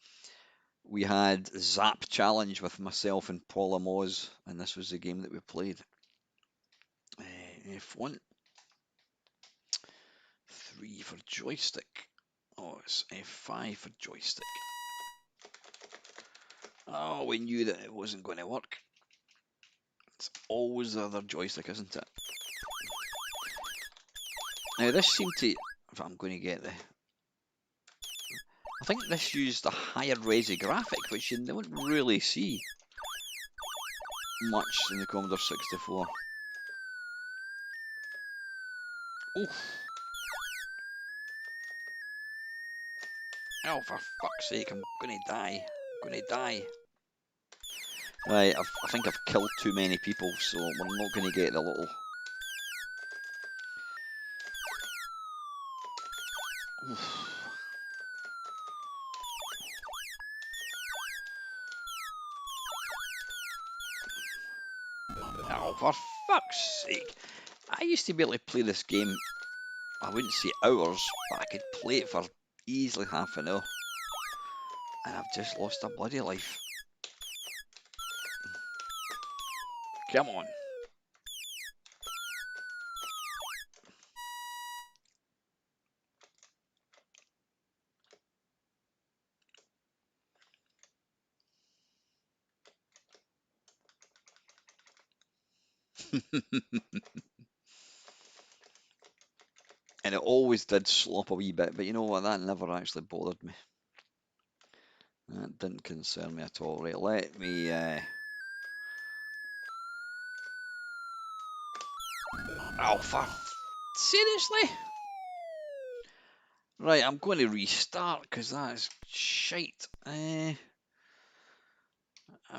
We had Zap Challenge with myself and Paula Moz, and this was the game that we played. F1. 3 for joystick. Oh, it's F5 for joystick. Oh, we knew that it wasn't going to work. It's always the other joystick, isn't it? Now, this seemed to. If I'm going to get the. I think this used a higher resi graphic, which you don't really see much in the Commodore 64. Oof. Oh, for fuck's sake, I'm going to die. I'm going to die. Right, I think I've killed too many people, so we're not going to get the little. Oof. Oh, for fuck's sake. I used to be able to play this game, I wouldn't say hours, but I could play it for easily half an hour. And I've just lost a bloody life. Come on. And it always did slop a wee bit, but you know what, that never actually bothered me. That didn't concern me at all. Right, let me... Oh, for Seriously? Right, I'm going to restart because that's shite. I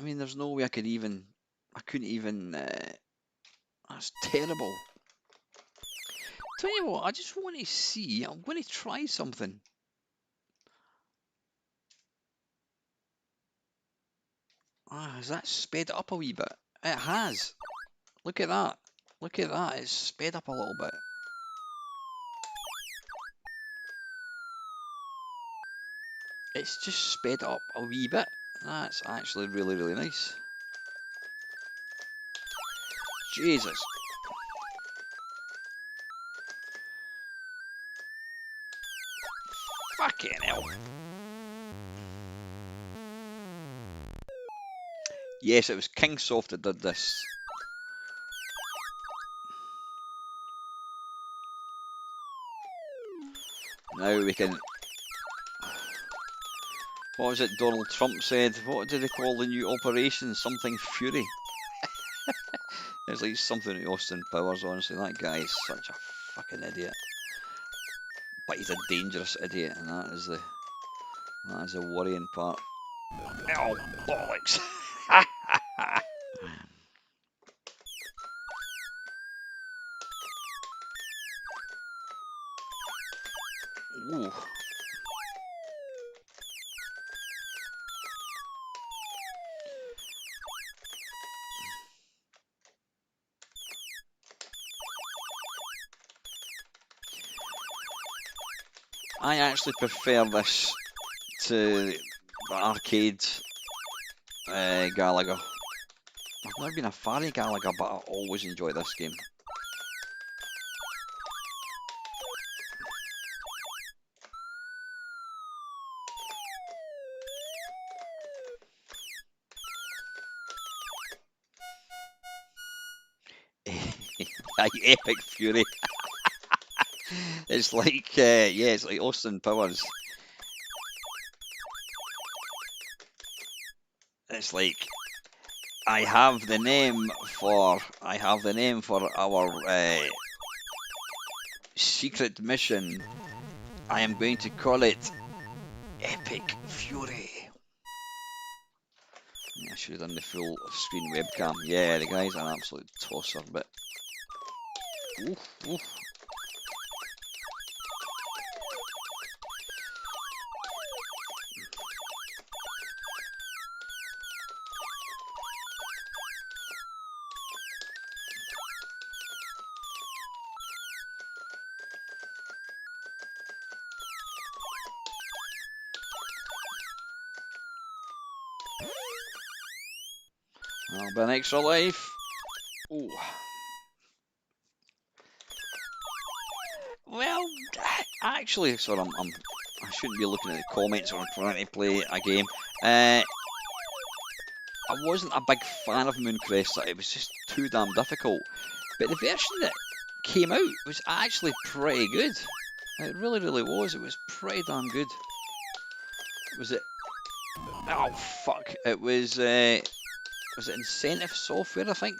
mean, there's no way I couldn't even. That's terrible. Tell you what, I just want to see. I'm going to try something. Has that sped up a wee bit? It has. Look at that. Look at that. It's sped up a little bit. It's just sped up a wee bit. That's actually really, really nice. Jesus. Fucking hell. Yes, it was Kingsoft that did this. Now we can... What was it Donald Trump said? What did they call the new operation? Something Fury. It's like something to Austin Powers, honestly. That guy is such a fucking idiot. But he's a dangerous idiot, and that is the worrying part. Oh, bollocks. Ooh. I actually prefer this to the arcade Galaga. I've never been a fan of Galaga, but I always enjoy this game. Epic Fury. It's like, yeah, it's like Austin Powers. It's like, I have the name for our secret mission. I am going to call it Epic Fury. I should have done the full screen webcam. Yeah, the guy's an absolute tosser, but oof, oof. That'll be an extra life. Ooh. Well, actually, sorry, I shouldn't be looking at the comments or trying to play a game. I wasn't a big fan of Mooncrest. It was just too damn difficult. But the version that came out was actually pretty good. It really, really was. It was pretty damn good. Was it? Oh fuck! It was. Was it Incentive Software? I think.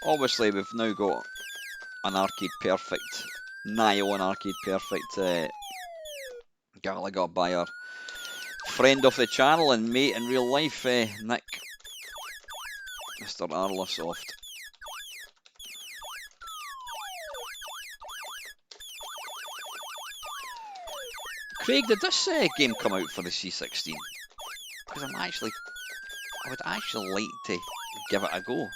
Obviously, we've now got an Arcade Perfect, nigh on Arcade Perfect Galaga by our friend of the channel and mate in real life, Nick, Mr. Arlasoft. Craig, did this game come out for the C16? Because I would actually like to give it a go.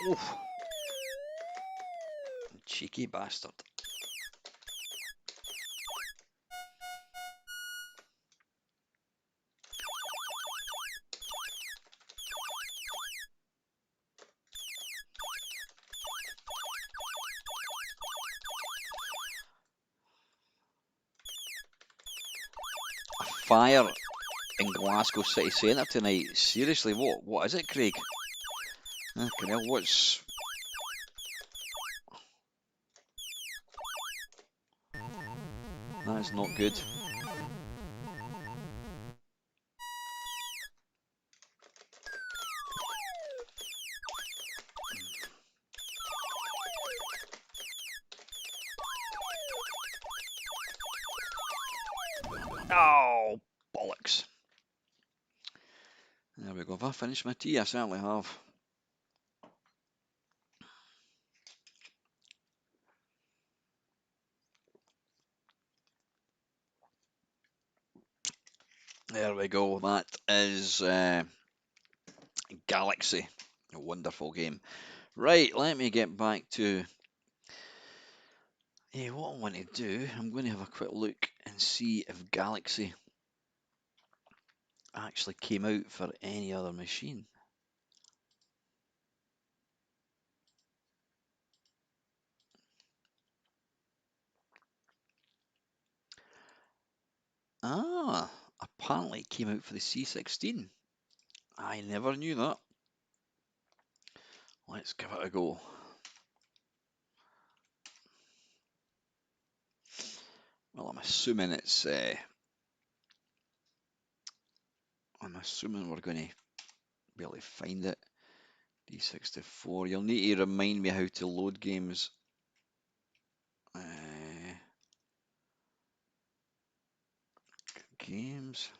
Oof. Cheeky bastard. A fire in Glasgow City Centre tonight. Seriously, what is it, Craig? Okay, now what's... That's not good. Oh, bollocks. There we go. Have I finished my tea? I certainly have. There we go. That is Galaxy. A wonderful game. Right, let me get back to what I want to do. I'm going to have a quick look and see if Galaxy actually came out for any other machine. Ah, apparently it came out for the C16. I never knew that. Let's give it a go. Well, I'm assuming we're going to be able to find it. D64. You'll need to remind me how to load games. Games.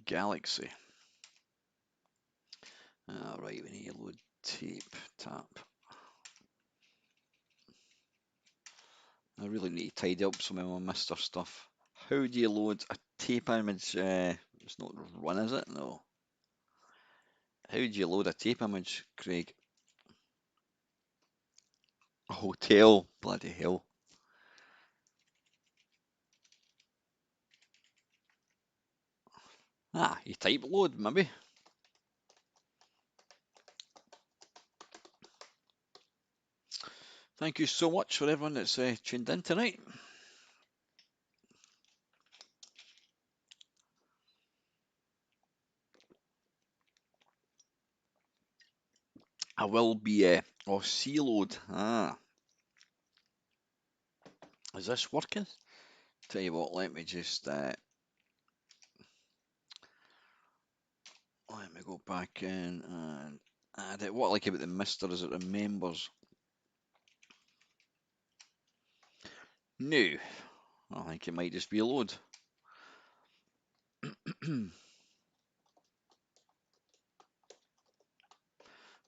Galaxy. Right, we need to load tape. Tap. I really need to tidy up some of my Mr. stuff. How do you load a tape image? It's not run, is it? No. How do you load a tape image, Craig? A hotel. Bloody hell. Ah, you type load, maybe. Thank you so much for everyone that's tuned in tonight. I will be, C load. Ah, is this working? Tell you what, let me just, let me go back in and add it. What I like about the Mister is it remembers. No, I think it might just be a load.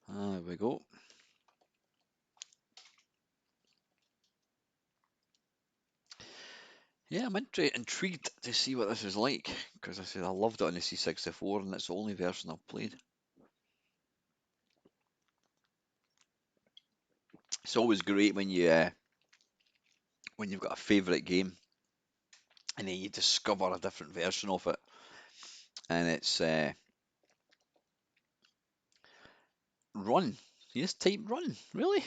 There we go. Yeah, I'm intrigued to see what this is like, because I said I loved it on the C64 and it's the only version I've played. It's always great when you've got a favourite game and then you discover a different version of it, and it's run. You just type run, really.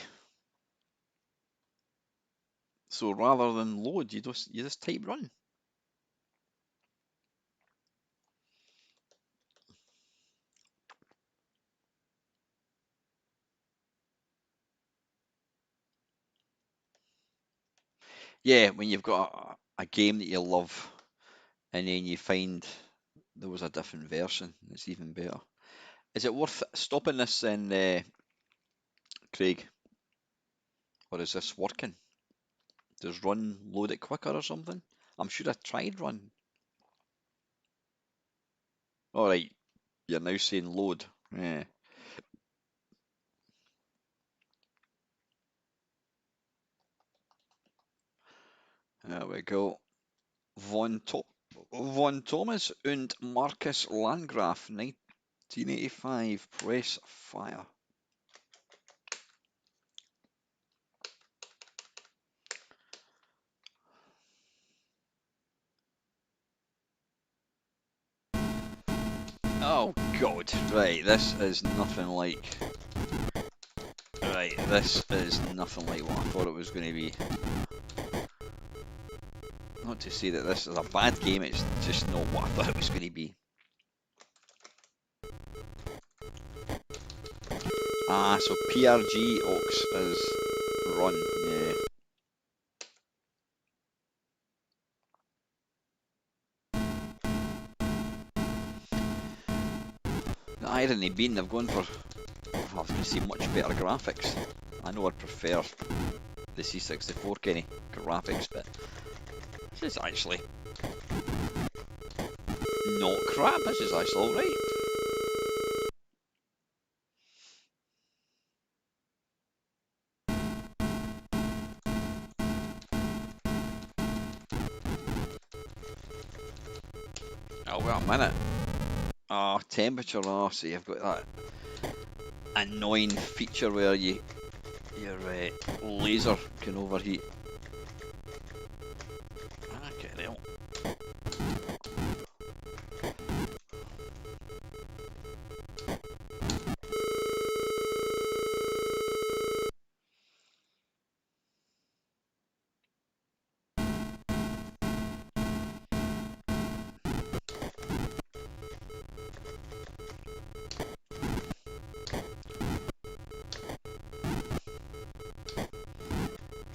So rather than load, you just type run. Yeah, when you've got a game that you love and then you find there was a different version, it's even better. Is it worth stopping this then, Craig? Or is this working? Does run load it quicker or something? I'm sure I tried run. Alright, you're now saying load. Yeah. There we go. Von, to Von Thomas und Marcus Landgraf, 1985. Press fire. Oh god, right, this is nothing like... Right, this is nothing like what I thought it was going to be. Not to say that this is a bad game, it's just not what I thought it was going to be. Ah, so PRG Ox is run. Yeah. The irony being they've gone for, I was going to see much better graphics. I know I'd prefer the C64 kind of graphics, but this is actually not crap. This is actually alright. Oh, wait a minute. Oh, temperature. Oh, so you've got that annoying feature where your laser can overheat. Okay, well.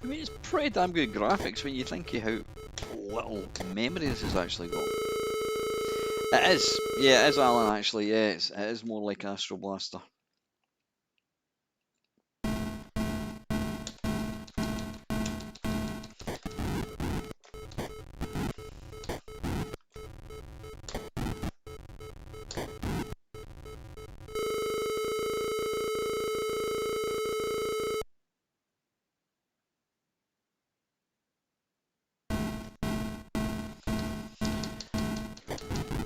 I mean, it's pretty damn good graphics when you think of how little memory this has actually got. It is, yeah, it is Alan actually, yeah, it is more like Astro Blaster.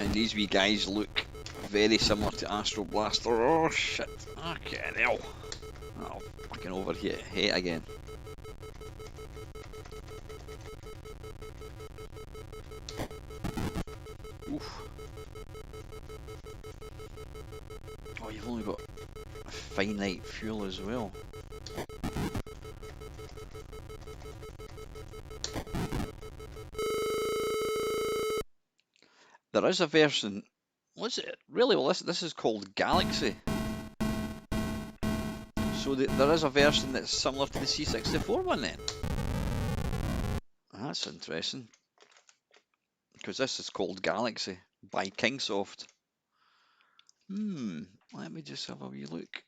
And these wee guys look very similar to Astro Blaster. Oh shit, okay, hell. Oh, fucking overheat, hate again. Oof. Oh, you've only got finite fuel as well. There is a version. What's it? Really? Well, this is called Galaxy. So there is a version that's similar to the C64 one then. That's interesting. Because this is called Galaxy by Kingsoft. Let me just have a wee look.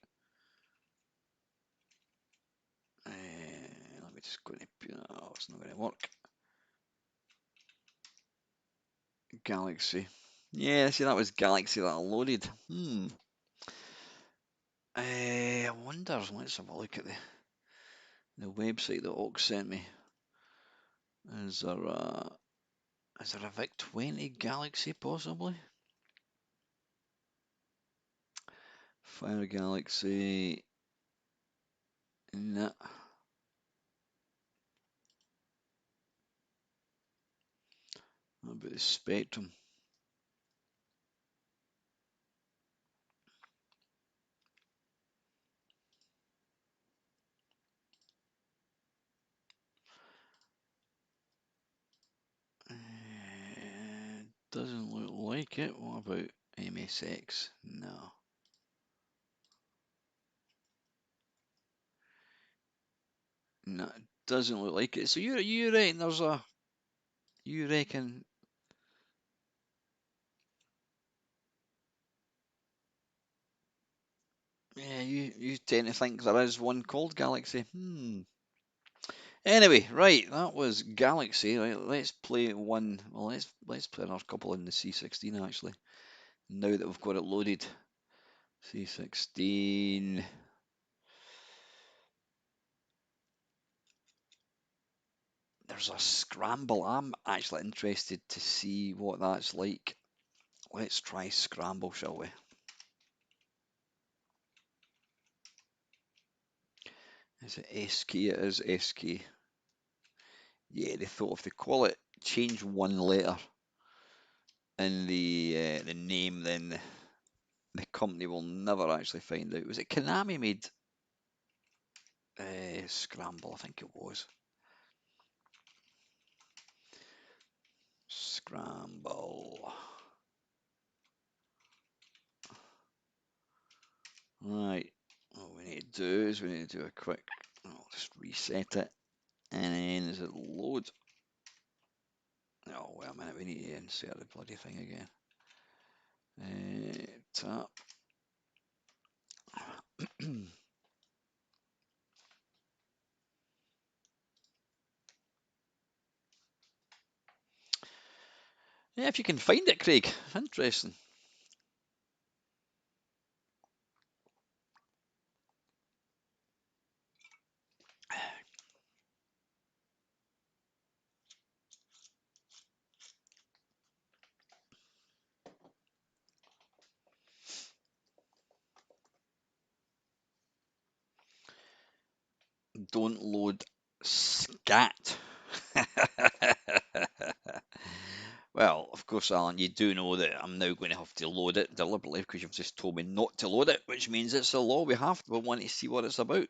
Let me just go to. Oh, it's not going to work. Galaxy. Yeah, see, that was Galaxy that I loaded. I wonder. Let's have a look at the website that Ox sent me. Is there a VIC 20 Galaxy possibly? Fire Galaxy. Nah. What about the Spectrum? Doesn't look like it. What about MSX? No. No, it doesn't look like it. So you reckon you reckon yeah, you tend to think there is one called Galaxy. Anyway, right, that was Galaxy. Right, let's play one. Well, let's play another couple in the C16 actually. Now that we've got it loaded. C16. There's a scramble. I'm actually interested to see what that's like. Let's try scramble, shall we? Is it SK? It is SK. Yeah, they thought if they call it, change one letter in the name, then the company will never actually find out. Was it Konami made Scramble? I think it was. Scramble. Right. Oh, we need to do is we need to do a quick, I'll just reset it, and then as it loads, oh, wait a minute, we need to insert the bloody thing again. Tap. Yeah, if you can find it, Craig. Interesting. Don't load scat. Well, of course, Alan, you do know that I'm now going to have to load it deliberately because you've just told me not to load it, which means it's a law. We want to see what it's about.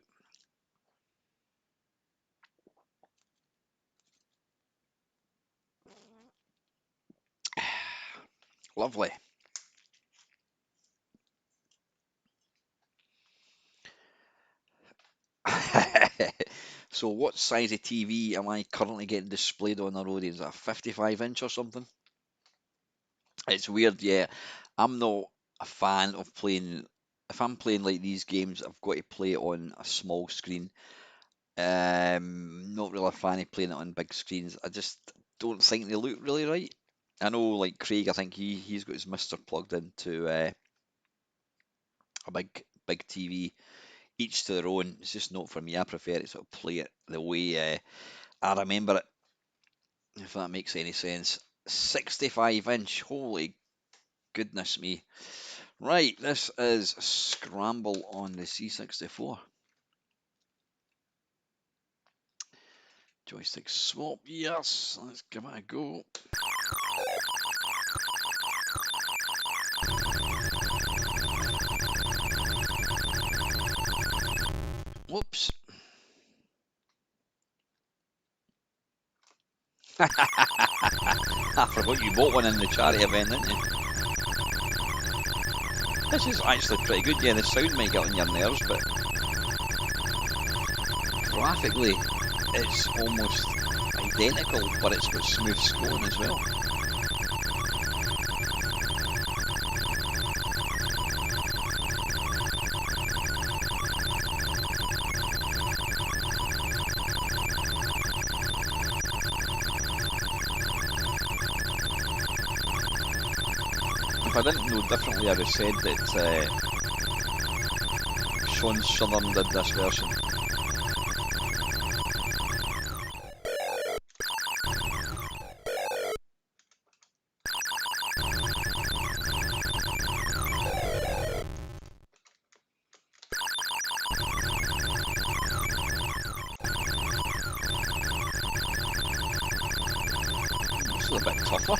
Lovely. So what size of TV am I currently getting displayed on the road? Is that a 55-inch or something? It's weird, yeah. I'm not a fan of playing. If I'm playing like these games, I've got to play it on a small screen. Not really a fan of playing it on big screens. I just don't think they look really right. I know, like Craig, I think he's got his Mister plugged into a big TV. Each to their own. It's just not for me. I prefer to sort of play it the way I remember it, if that makes any sense. 65-inch. Holy goodness me. Right, this is Scramble on the C64. Joystick swap, yes, let's give it a go. Whoops. I forgot you bought one in the charity event, didn't you? This is actually pretty good. Yeah, the sound might get on your nerves, but graphically, it's almost identical, but it's got smooth scrolling as well. If I didn't know differently, I would have said that Sean Southern did this version. It's a bit tougher.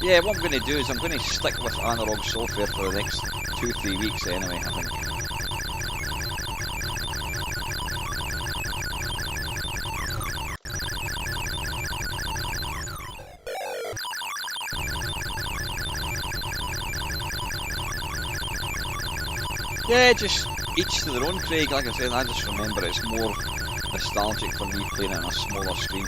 Yeah, what I'm going to do is I'm going to stick with Anirog Software for the next 2-3 weeks anyway, I think. Yeah, just each to their own, Craig. Like I said, I just remember it's more nostalgic for me playing it on a smaller screen.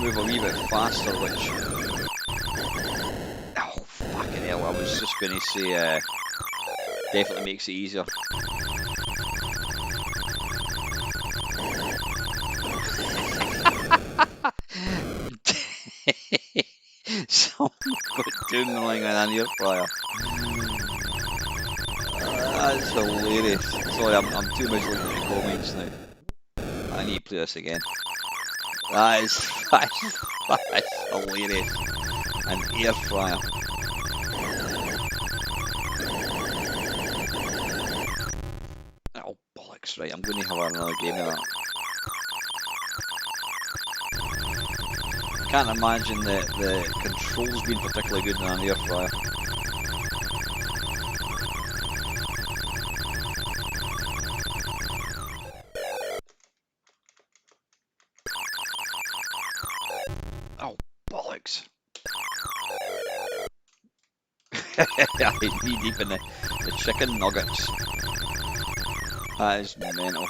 Move a wee bit faster, which... Oh, fucking hell, I was just going to say, definitely makes it easier. Someone got doing the line on an air fryer. That's hilarious. Sorry, I'm too much looking at the comments now. I need to play this again. That's hilarious. An air fryer. Oh bollocks! Right, I'm going to have another game of that. Can't imagine that the controls being particularly good in an air fryer. Oh bollocks! Knee deep in the chicken nuggets. That is mental.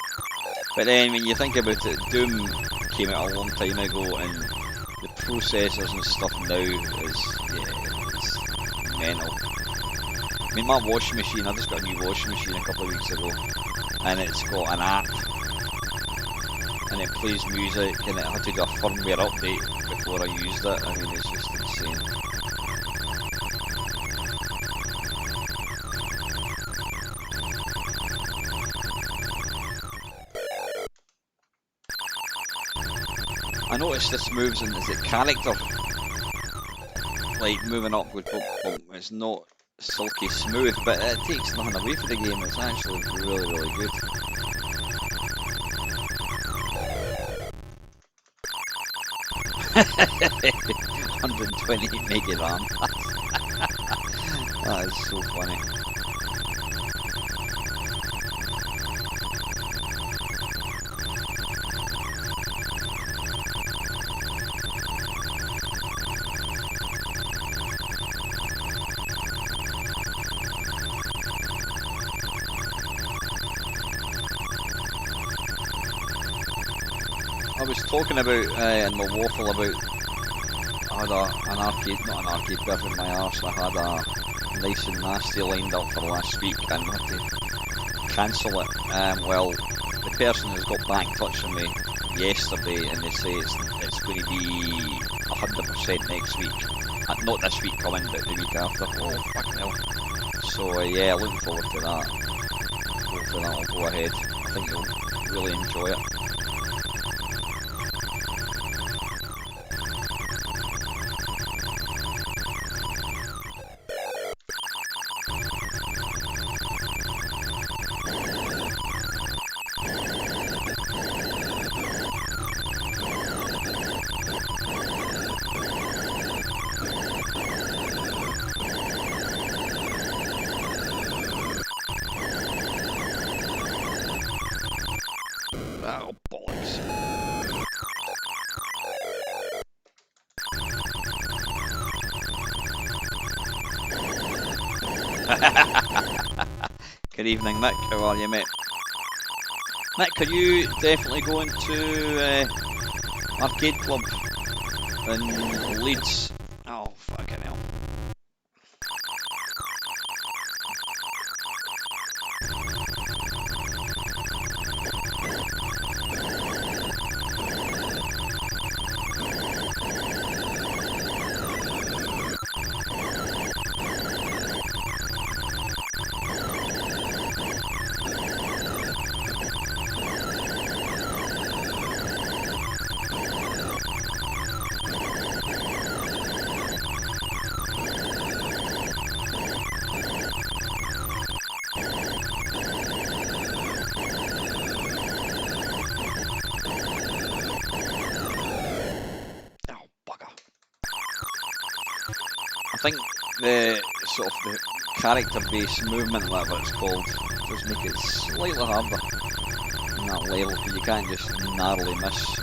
But then when you think about it, Doom came out a long time ago, and the processors and stuff now it's mental. I mean, my washing machine, I just got a new washing machine a couple of weeks ago, and it's got an app, and it plays music, and it had to do a firmware update before I used it. I mean, it's just insane. I noticed this moves in the character, like moving upwards, it's not silky smooth, but it takes nothing away from the game. It's actually really, really good. $128 mega RAM. That is so funny. I was talking about in my waffle about I had an arcade, not an arcade bit in my arse. I had a nice and nasty lined up for last week and had to cancel it. Well, the person has got back in touch with me yesterday and they say it's going to be 100% next week. Not this week coming, but the week after. Oh, fucking hell. So yeah, looking forward to that. Hopefully that will go ahead. I think you'll really enjoy it. Oh, bollocks. Good evening, Mick. How are you, mate? Mick, are you definitely going to Arcade Club in Leeds? Oh, fucking hell. I think the sort of the character-based movement, whatever it's called, does make it slightly harder in that level because you can't just narrowly miss.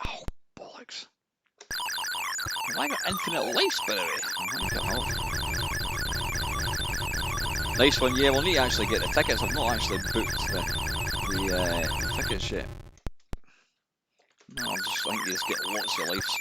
Oh, bollocks. Have I got infinite lives, by the way? I think I have. Nice one, yeah, we'll need to actually get the tickets. I've not actually booked the tickets yet. No, I just think you just get lots of lives.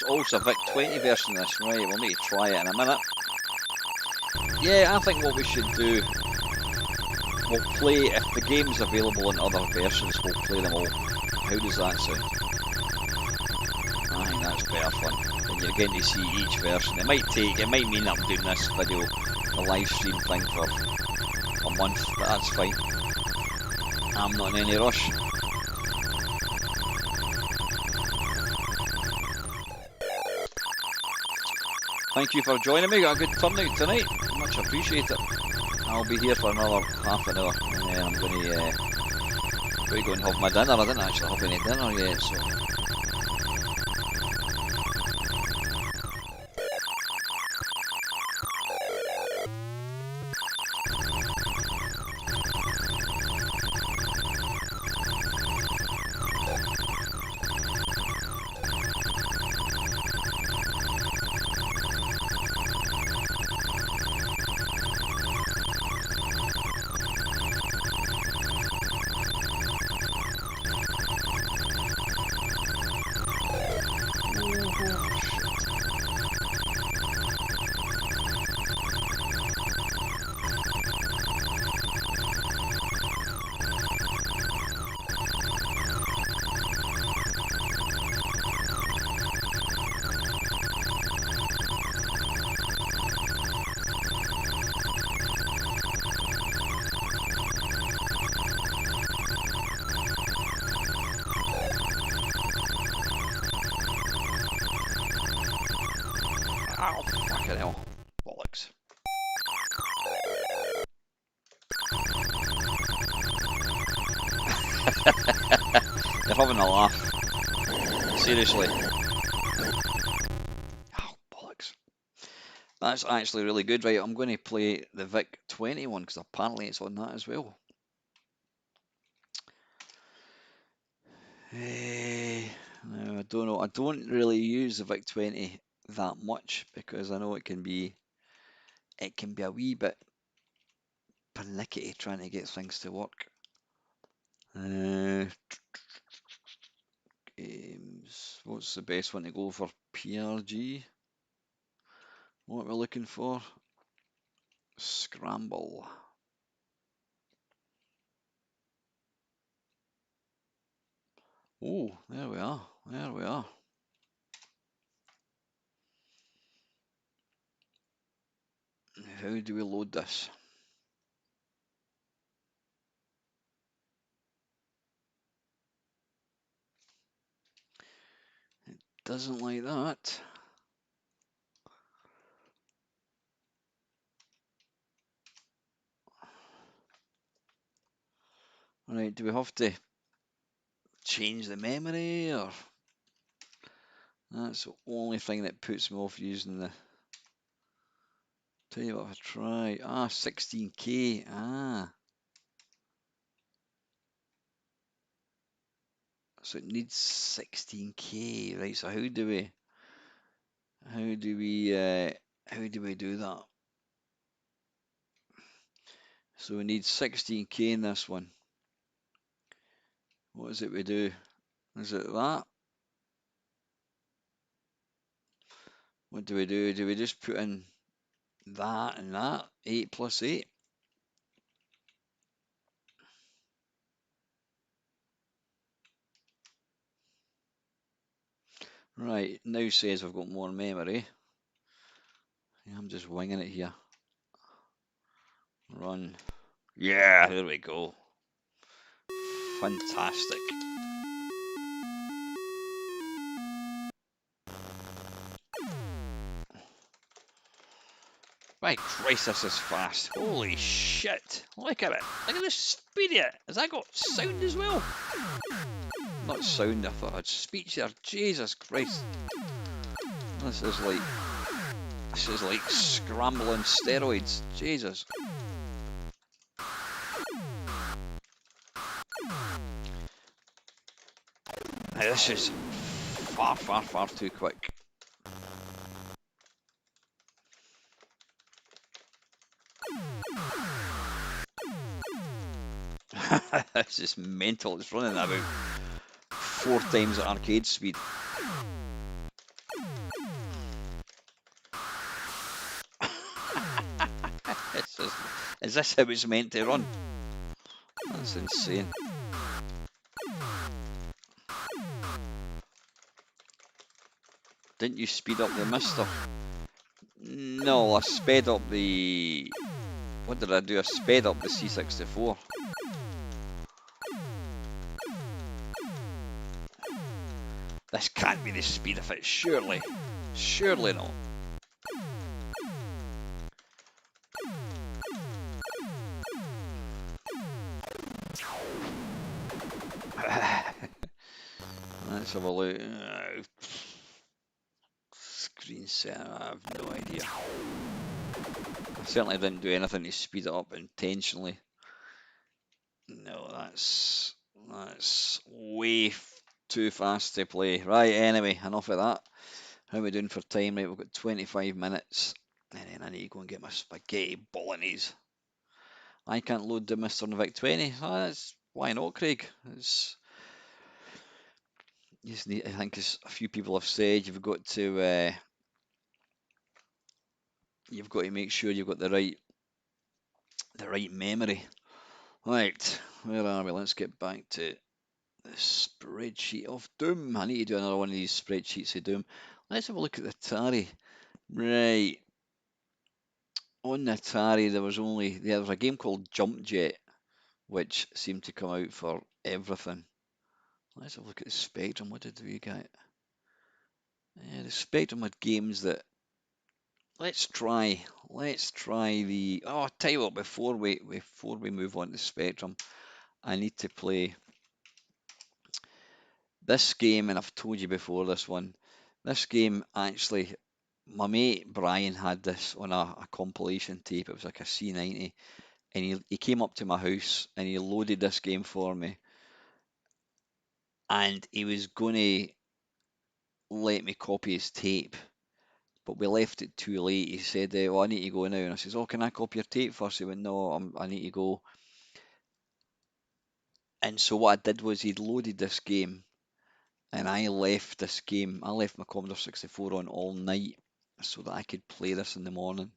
it's a Vic 20 version of this, right? We'll need to try it in a minute. Yeah, I think what we should do, we'll play, if the game's available in other versions, we'll play them all. How does that sound? I think that's better fun. And you're getting to see each version. It might mean I'm doing this video, a live stream thing for a month, but that's fine. I'm not in any rush. Thank you for joining me. Got a good turnout tonight. Much appreciate it. I'll be here for another half an hour, and then I'm going to go and have my dinner. I didn't actually have any dinner yet, so. Ow, fucking hell. Bollocks. You're having a laugh. Seriously. Oh, bollocks. That's actually really good. Right, I'm going to play the Vic 20 one, because apparently it's on that as well. No, I don't know. I don't really use the Vic 20 that much, because I know it can be a wee bit pernickety trying to get things to work. Games. What's the best one to go for? PRG. What we're looking for? Scramble. Oh, there we are. There we are. How do we load this? It doesn't like that. Right, do we have to change the memory, or? That's the only thing that puts me off using the. Tell you what, if I try. 16K. So it needs 16K, right? So how do we do that? So we need 16K in this one. What is it we do? Is it that? What do we do? Do we just put in that and that? 8 plus 8? Right, now says I've got more memory. I'm just winging it here. Run. Yeah, there we go. Fantastic. My Christ, this is fast. Holy shit. Look at it. Look at the speed of it. Has that got sound as well? Not sound, I thought I had speech there. Jesus Christ. This is like scrambling steroids. Jesus. Now, this is far, far, far too quick. This is mental. It's running at about 4 times the arcade speed. Is this how it's meant to run? That's insane. Didn't you speed up the mister? No, I sped up the... What did I do? I sped up the C64. This can't be the speed of it, surely. Surely not. Let's have a look. Screen set, I have no idea. I certainly didn't do anything to speed it up intentionally. No, that's way too fast to play. Right, anyway, enough of that. How are we doing for time? Right, we've got 25 minutes. And then I need to go and get my spaghetti bolognese. I can't load the Mr. and Vic 20. That's why not, Craig? You just need, I think, as a few people have said, you've got to make sure you've got the right memory. Right, where are we? Let's get back to the spreadsheet of Doom. I need to do another one of these spreadsheets of Doom. Let's have a look at the Atari. Right. On the Atari, there was a game called Jump Jet, which seemed to come out for everything. Let's have a look at the Spectrum. What did we get? Yeah, the Spectrum had games that. Let's try the. Oh, I'll tell you what. Before we move on to Spectrum, I need to play this game, and I've told you before this one. This game actually, my mate Brian had this on a compilation tape. It was like a C90, and he came up to my house and he loaded this game for me, and he was gonna let me copy his tape, but we left it too late. He said, "Oh, I need to go now," and I says, "Oh, can I copy your tape first?" He went, "No, I need to go." And so what I did was he'd loaded this game, and I left this game. I left my Commodore 64 on all night so that I could play this in the morning.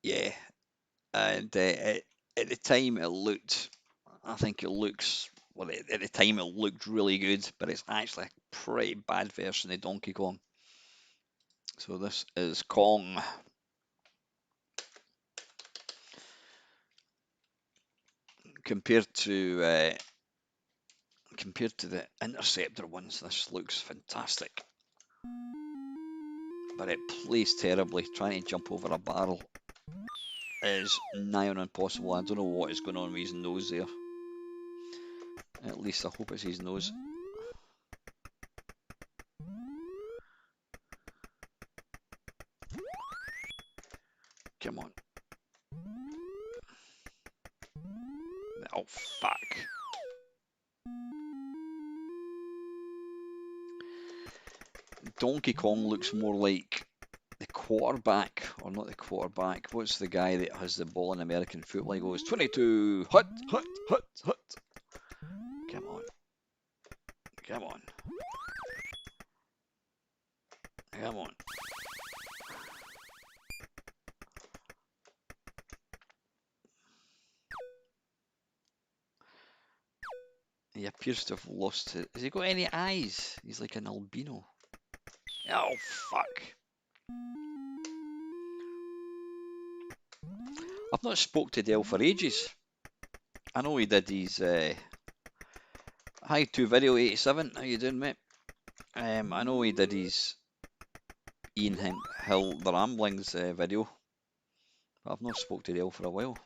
Yeah, and at the time it looked, I think it looks, well, at the time it looked really good, but it's actually a pretty bad version of Donkey Kong. So this is Kong. Compared to the Interceptor ones, this looks fantastic. But it plays terribly. Trying to jump over a barrel is nigh on impossible. I don't know what is going on with his nose there. At least I hope it's his nose. Come on. Oh, fuck. Donkey Kong looks more like the quarterback, or not the quarterback. What's the guy that has the ball in American football? He goes, 22, hut, hut, hut, hut. Come on. Come on. Come on. He appears to have lost it. Has he got any eyes? He's like an albino. Oh, fuck. I've not spoke to Dale for ages. I know he did his Hi to Video 87. How you doing, mate? I know he did his Ian Hill The Ramblings video. But I've not spoke to Dale for a while.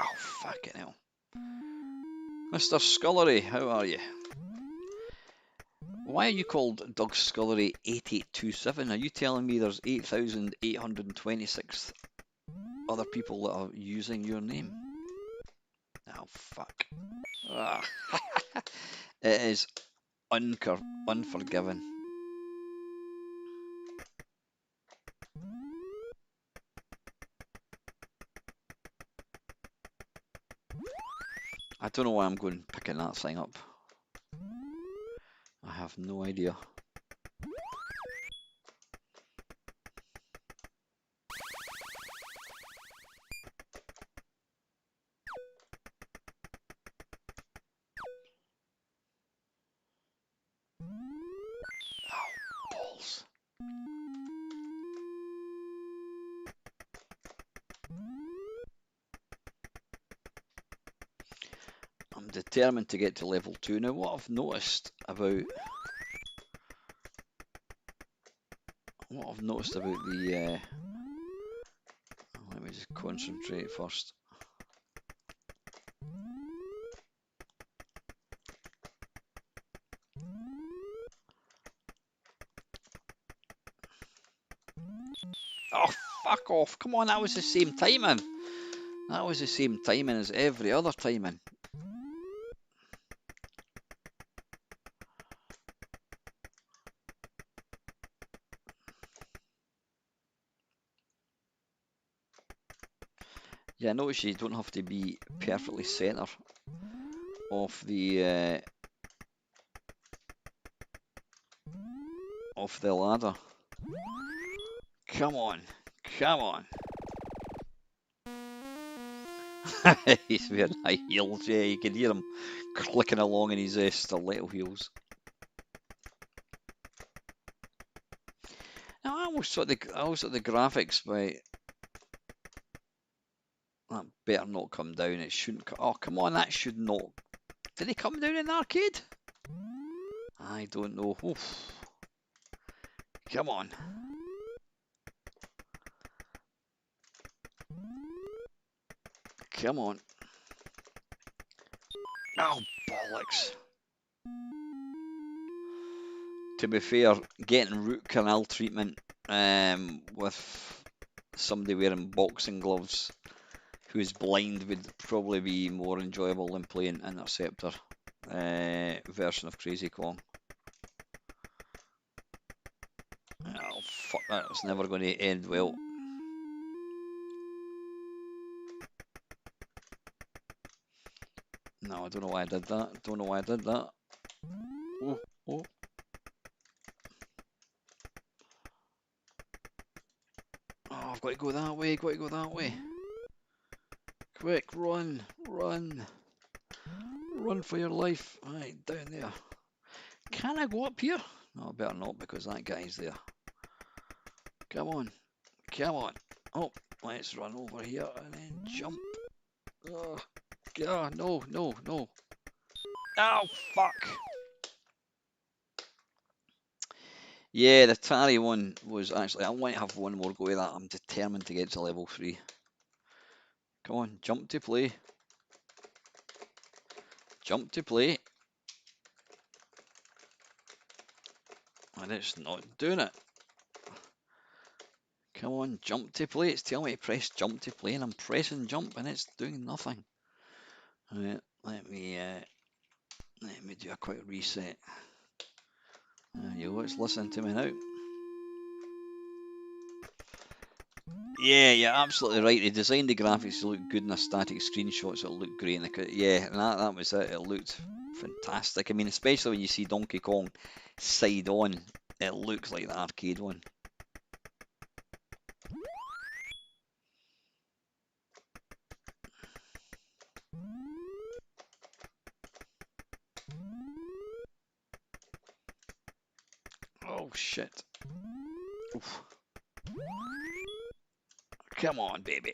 Oh, fucking hell. Mr. Scullery, how are you? Why are you called Doug Scullery 8827? Are you telling me there's 8,826 other people that are using your name? Oh, fuck. Ah. It is unforgiving. I don't know why I'm going picking that thing up. I have no idea. determined to get to level 2. Now, what I've noticed about the let me just concentrate first. Oh, fuck off. Come on, that was the same timing. That was the same timing as every other timing. Yeah, notice you don't have to be perfectly centre of the ladder. Come on, come on. He's wearing high heels. Yeah, you can hear him clicking along in his stiletto heels. Now I almost thought the graphics, right? That better not come down. It shouldn't. Oh, come on, that should not. Did he come down in the arcade? I don't know. Oof. Come on. Come on. Oh, bollocks. To be fair, getting root canal treatment with somebody wearing boxing gloves who's blind would probably be more enjoyable than playing Interceptor version of Crazy Kong. Oh, fuck, that's never going to end well. No, I don't know why I did that. Don't know why I did that. Oh, oh. Oh, I've got to go that way, got to go that way. Quick, run, run. Run for your life. Right, down there. Can I go up here? No, I better not because that guy's there. Come on. Come on. Oh, let's run over here and then jump. Oh, God, no, no, no. Oh, fuck. Yeah, the Atari one was actually, I want to have one more go at that. I'm determined to get to level 3. Come on, jump to play. Jump to play. And it's not doing it. Come on, jump to play. It's telling me to press jump to play, and I'm pressing jump, and it's doing nothing. Right, let me do a quick reset. There you go. It's listening to me now. Yeah, you're absolutely right. They designed the graphics to look good in a static screenshot, so it'll look great in the yeah, and that was it. It looked fantastic. I mean, especially when you see Donkey Kong side on, it looks like the arcade one. Oh shit. Oof. Come on, baby.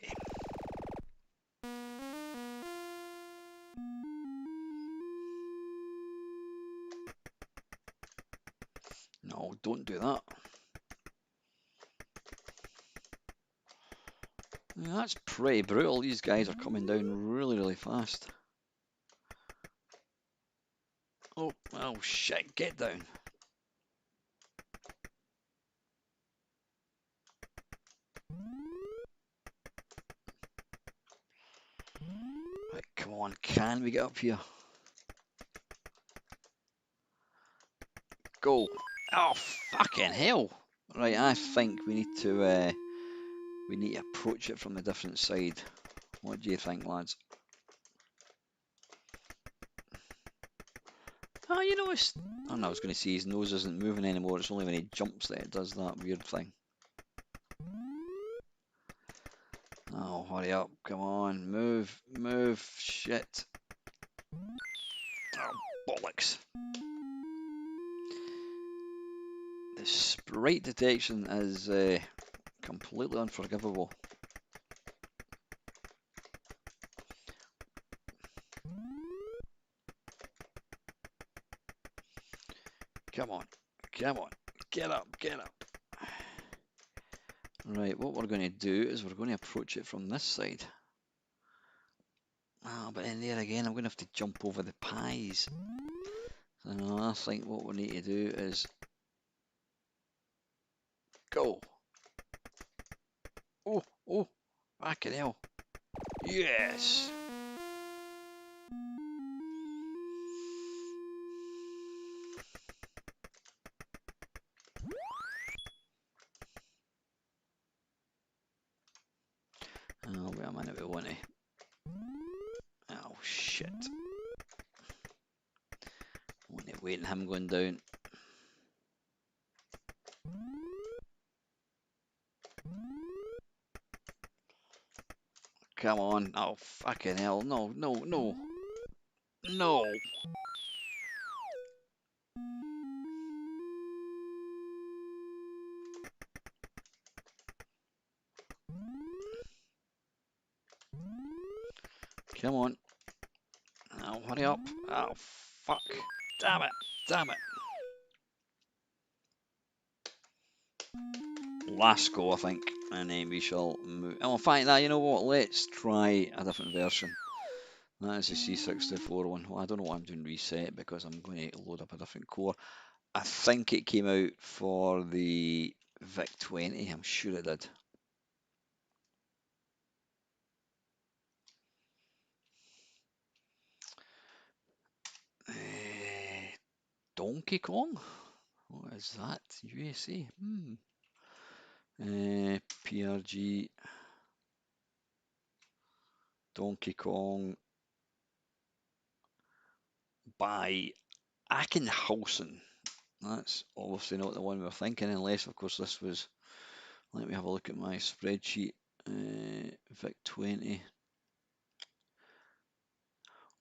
No, don't do that. Yeah, that's pretty brutal. These guys are coming down really, really fast. Oh, oh shit, get down. Right, come on, can we get up here? Go. Oh, fucking hell. Right, I think we need to approach it from a different side. What do you think, lads? Oh, you know, it's... I don't know, I was going to say his nose isn't moving anymore. It's only when he jumps that it does that weird thing. Oh, hurry up. Come on. Move. Move. Shit. Oh, bollocks. The sprite detection is completely unforgivable. Come on, come on, get up, get up. Right, what we're going to do is we're going to approach it from this side. Ah, but in there again, I'm going to have to jump over the pies. And I think what we need to do is go. Oh, oh, fucking hell. Yes. Oh, wait a minute, we want to. Oh, shit. I want to wait on him going down. Come on. Oh, fucking hell. No, no, no. No. Come on. Oh, hurry up. Oh, fuck. Damn it. Damn it. Last go, I think. And then we shall move. Oh, in fact, you know what? Let's try a different version. That is the C64 one. Well, I don't know why I'm doing reset because I'm going to load up a different core. I think it came out for the VIC-20. I'm sure it did. Donkey Kong? What is that? USA? PRG. Donkey Kong by Ackenhausen. That's obviously not the one we're thinking, unless, of course, this was. Let me have a look at my spreadsheet. VIC-20.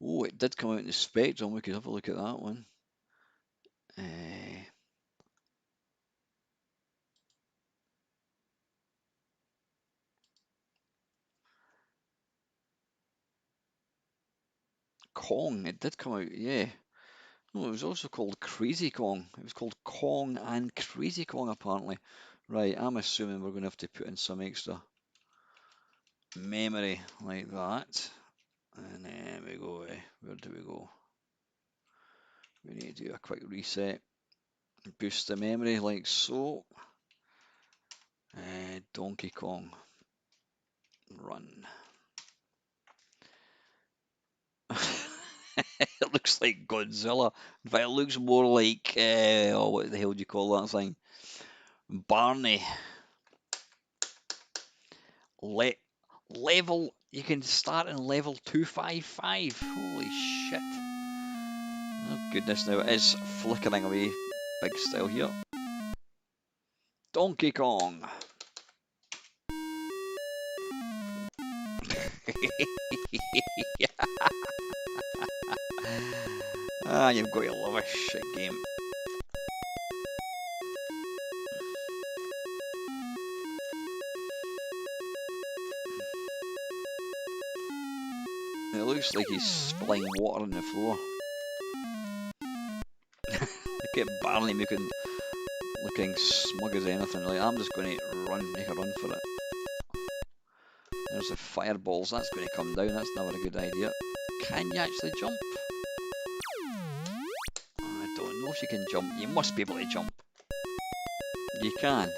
Oh, it did come out in the Spectrum. We could have a look at that one. Kong, it did come out, yeah. No, it was also called Crazy Kong. It was called Kong and Crazy Kong, apparently. Right, I'm assuming we're going to have to put in some extra memory like that. And then we go, where do we go? We need to do a quick reset. Boost the memory like so. Donkey Kong. Run. It looks like Godzilla. In fact, it looks more like, oh, what the hell do you call that thing? Barney. Level, you can start in level 255. Holy shit. Oh goodness, now it is flickering away big style here. Donkey Kong. Ah, you've got to love a shit game. It looks like he's spilling water on the floor. Look at Barney looking smug as anything. Like, I'm just going to make a run for it. There's the fireballs. That's going to come down. That's never a good idea. Can you actually jump? I don't know if you can jump. You must be able to jump. You can.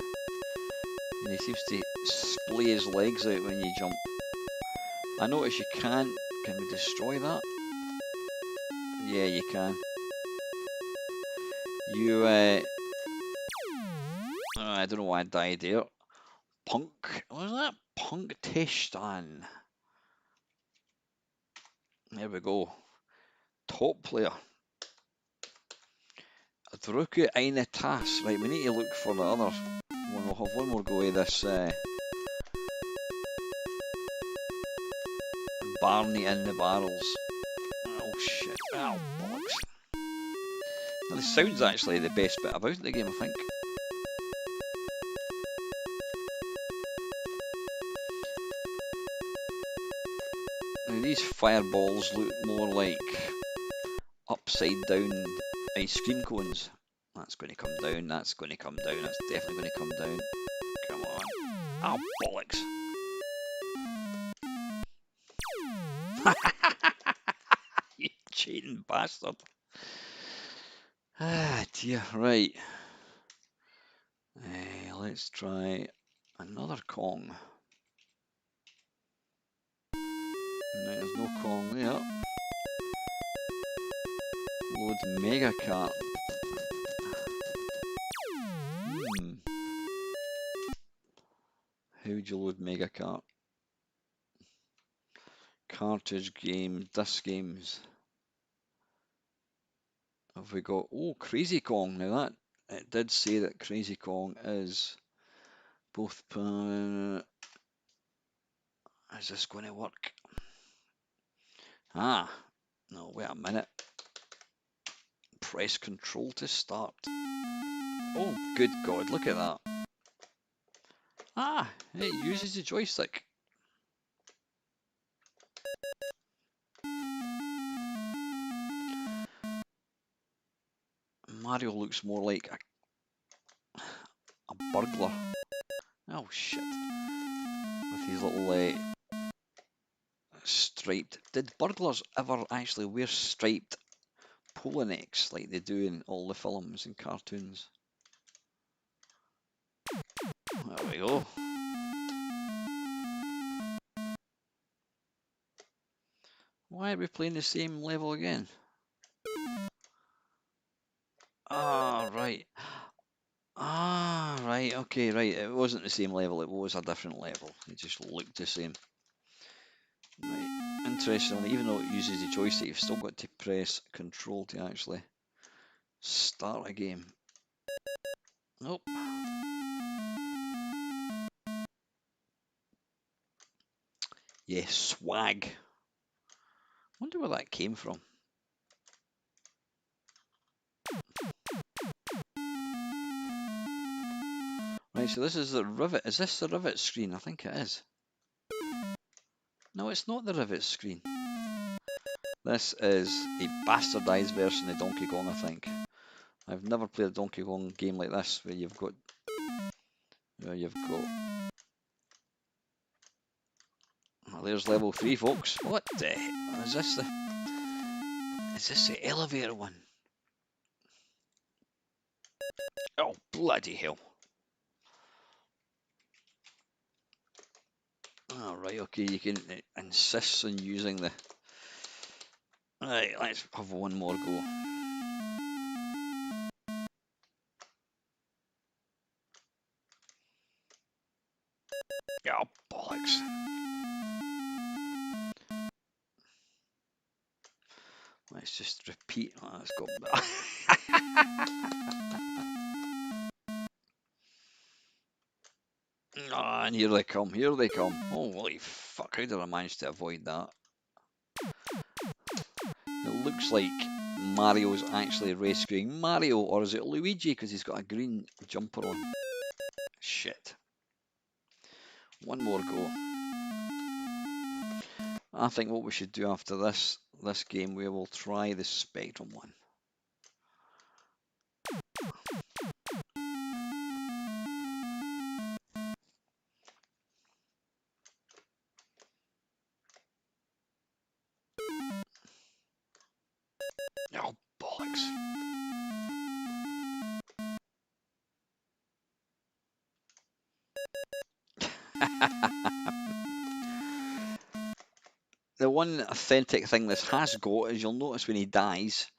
And he seems to splay his legs out when you jump. I notice you can't. Can we destroy that? Yeah, you can. I don't know why I died there. Punk. What was that? Punk Testan. There we go. Top player. Druku Aina Tas. Right, we need to look for the other one. We'll have one more go at this Barney in the barrels. Oh shit. Oh bollocks. Now, the sound's actually the best bit about the game, I think. Now, these fireballs look more like upside down ice cream cones. That's going to come down. That's going to come down. That's definitely going to come down. Come on. Oh, bollocks. You cheating bastard. Ah, dear. Right. Let's try another Kong. No, there's no Kong there. Load Mega Kart. How would you load Mega Kart? Cartridge game, disc games. Have we got, oh, Crazy Kong. Now that, it did say that Crazy Kong is both, is this going to work? Ah, no, wait a minute. Press control to start. Oh, good God, look at that. Ah, it uses the joystick. Mario looks more like a burglar. Oh, shit. With his little striped. Did burglars ever actually wear striped polo necks like they do in all the films and cartoons? There we go. Why are we playing the same level again? Ah, right. Ah, right. Okay, right. It wasn't the same level. It was a different level. It just looked the same. Right. Interestingly, even though it uses the joystick, you've still got to press control to actually start a game. Nope. Yeah, swag. Wonder where that came from. Right, so this is the rivet. Is this the rivet screen? I think it is. No, it's not the rivet screen. This is a bastardized version of Donkey Kong, I think. I've never played a Donkey Kong game like this, where you've got, oh, there's level 3, folks. What the hell? Is this the elevator one? Oh, bloody hell. Alright, okay, you can insist on using the... Right, let's have one more go. Oh, bollocks. Let's just repeat. Oh, let's go. Oh, and here they come, here they come. Holy fuck, how did I manage to avoid that? It looks like Mario's actually rescuing Mario, or is it Luigi because he's got a green jumper on? Shit. One more go. I think what we should do after this game, we will try the Spectrum one. Oh, bollocks. The one authentic thing this has got is you'll notice when he dies,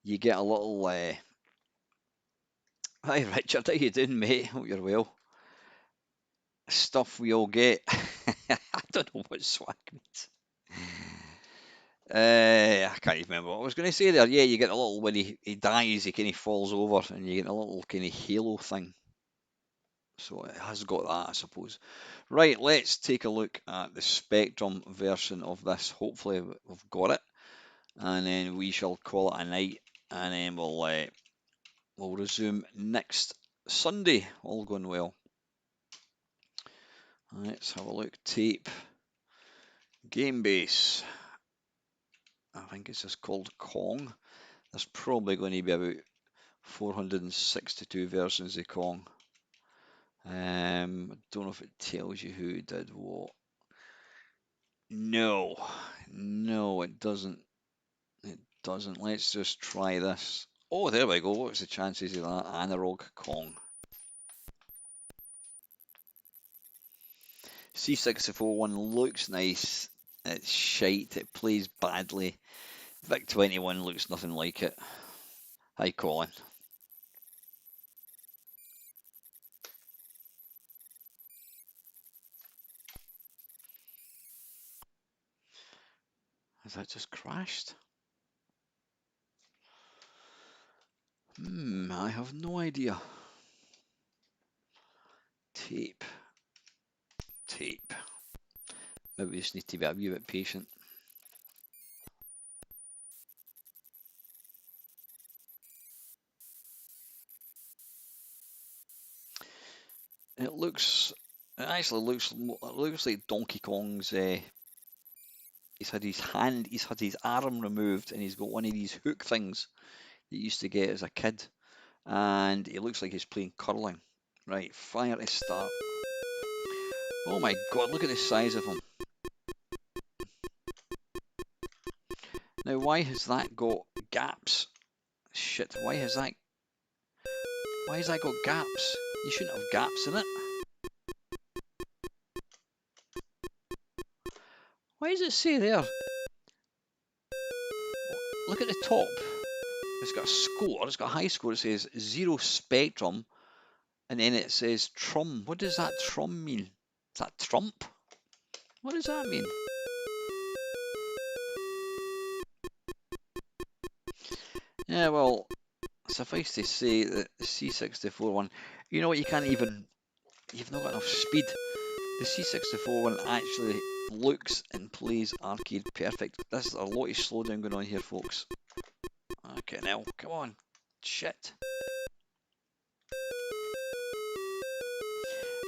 you get a little... Hi Richard, how you doing, mate? Hope you're well. Stuff we all get. I don't know what swag means. I can't even remember what I was going to say there. Yeah, you get a little, when he dies, he kind of falls over, and you get a little kind of halo thing. So it has got that, I suppose. Right, let's take a look at the Spectrum version of this. Hopefully we've got it, and then we shall call it a night, and then we'll resume next Sunday, all going well. Let's have a look. Tape. Game base. I think it's just called Kong. There's probably going to be about 462 versions of Kong. I don't know if it tells you who did what. No, no, it doesn't. It doesn't. Let's just try this. Oh, there we go. What's the chances of that? Anirog Kong. C64 one looks nice. It's shite. It plays badly. Vic 21 looks nothing like it. Hi, Colin. Has that just crashed? I have no idea. Tape. Tape. Maybe we just need to be a wee bit patient. It actually looks like Donkey Kong's. He's had his arm removed, and he's got one of these hook things that you used to get as a kid, and it looks like he's playing curling. Right, fire to start. Oh my God, look at the size of him. Now, why has that got gaps? Shit, why has that got gaps? You shouldn't have gaps in it. Why does it say there? Look at the top. It's got a score, it's got a high score, it says 0 spectrum, and then it says Trum. What does that Trum mean? Is that Trump? What does that mean? Yeah, well, suffice to say that the C64 one, you know what, you've not got enough speed. The C64 one actually looks and plays arcade perfect. There's a lot of slowdown going on here, folks. Okay, now, come on. Shit.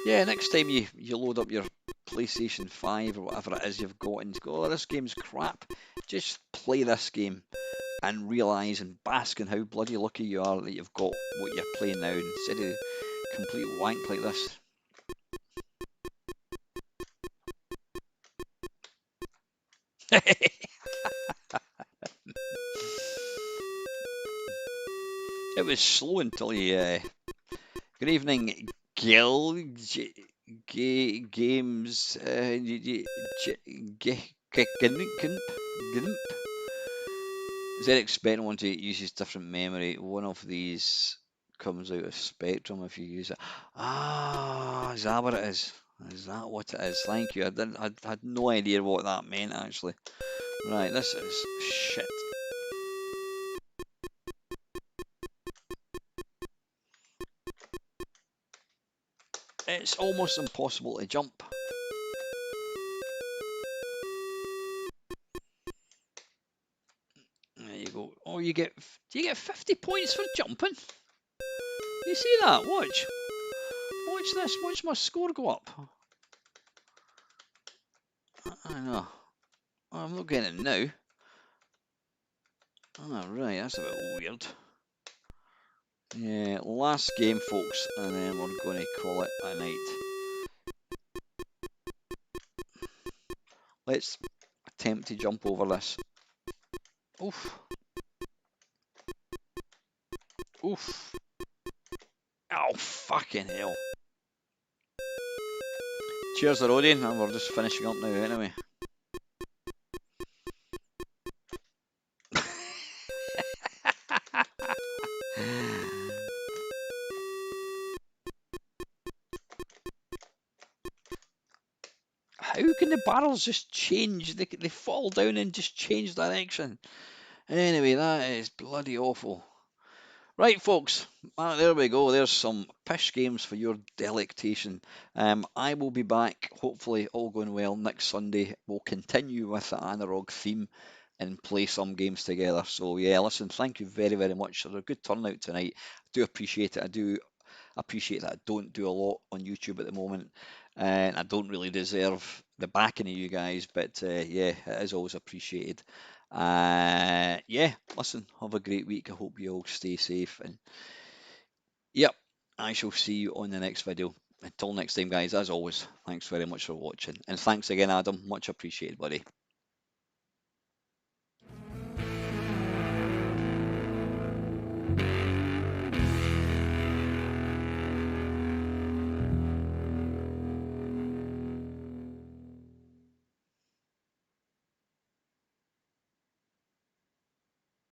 Yeah, next time you load up your PlayStation 5 or whatever it is you've got and go, oh, this game's crap. Just play this game and realise and bask in how bloody lucky you are that you've got what you're playing now instead of complete wank like this. It was slow until you. Good evening, Gil. Games. Is that expecting one to uses different memory? One of these comes out of Spectrum if you use it. Ah, is that what it is? Is that what it is? Thank you. I had no idea what that meant actually. Right, this is shit. It's almost impossible to jump. There you go. Oh, do you get 50 points for jumping? You see that? Watch this. Watch my score go up. I know. I'm not getting it now. Oh, right, that's a bit weird. Yeah, last game, folks, and then we're going to call it a night. Let's attempt to jump over this. Oof. Oof. Oh, fucking hell. Cheers, Arodian, and we're just finishing up now anyway. How can the barrels just change? They fall down and just change direction. Anyway, that is bloody awful. Right, folks, there we go. There's some pish games for your delectation. I will be back, hopefully all going well, next Sunday. We'll continue with the analog theme and play some games together. So yeah, listen, thank you very, very much. There's a good turnout tonight. I do appreciate it. I do appreciate that I don't do a lot on YouTube at the moment, and I don't really deserve the backing of you guys, but yeah, it is always appreciated. Yeah, listen, have a great week. I hope you all stay safe. And yep, I shall see you on the next video. Until next time, guys, as always, thanks very much for watching. And thanks again, Adam. Much appreciated, buddy.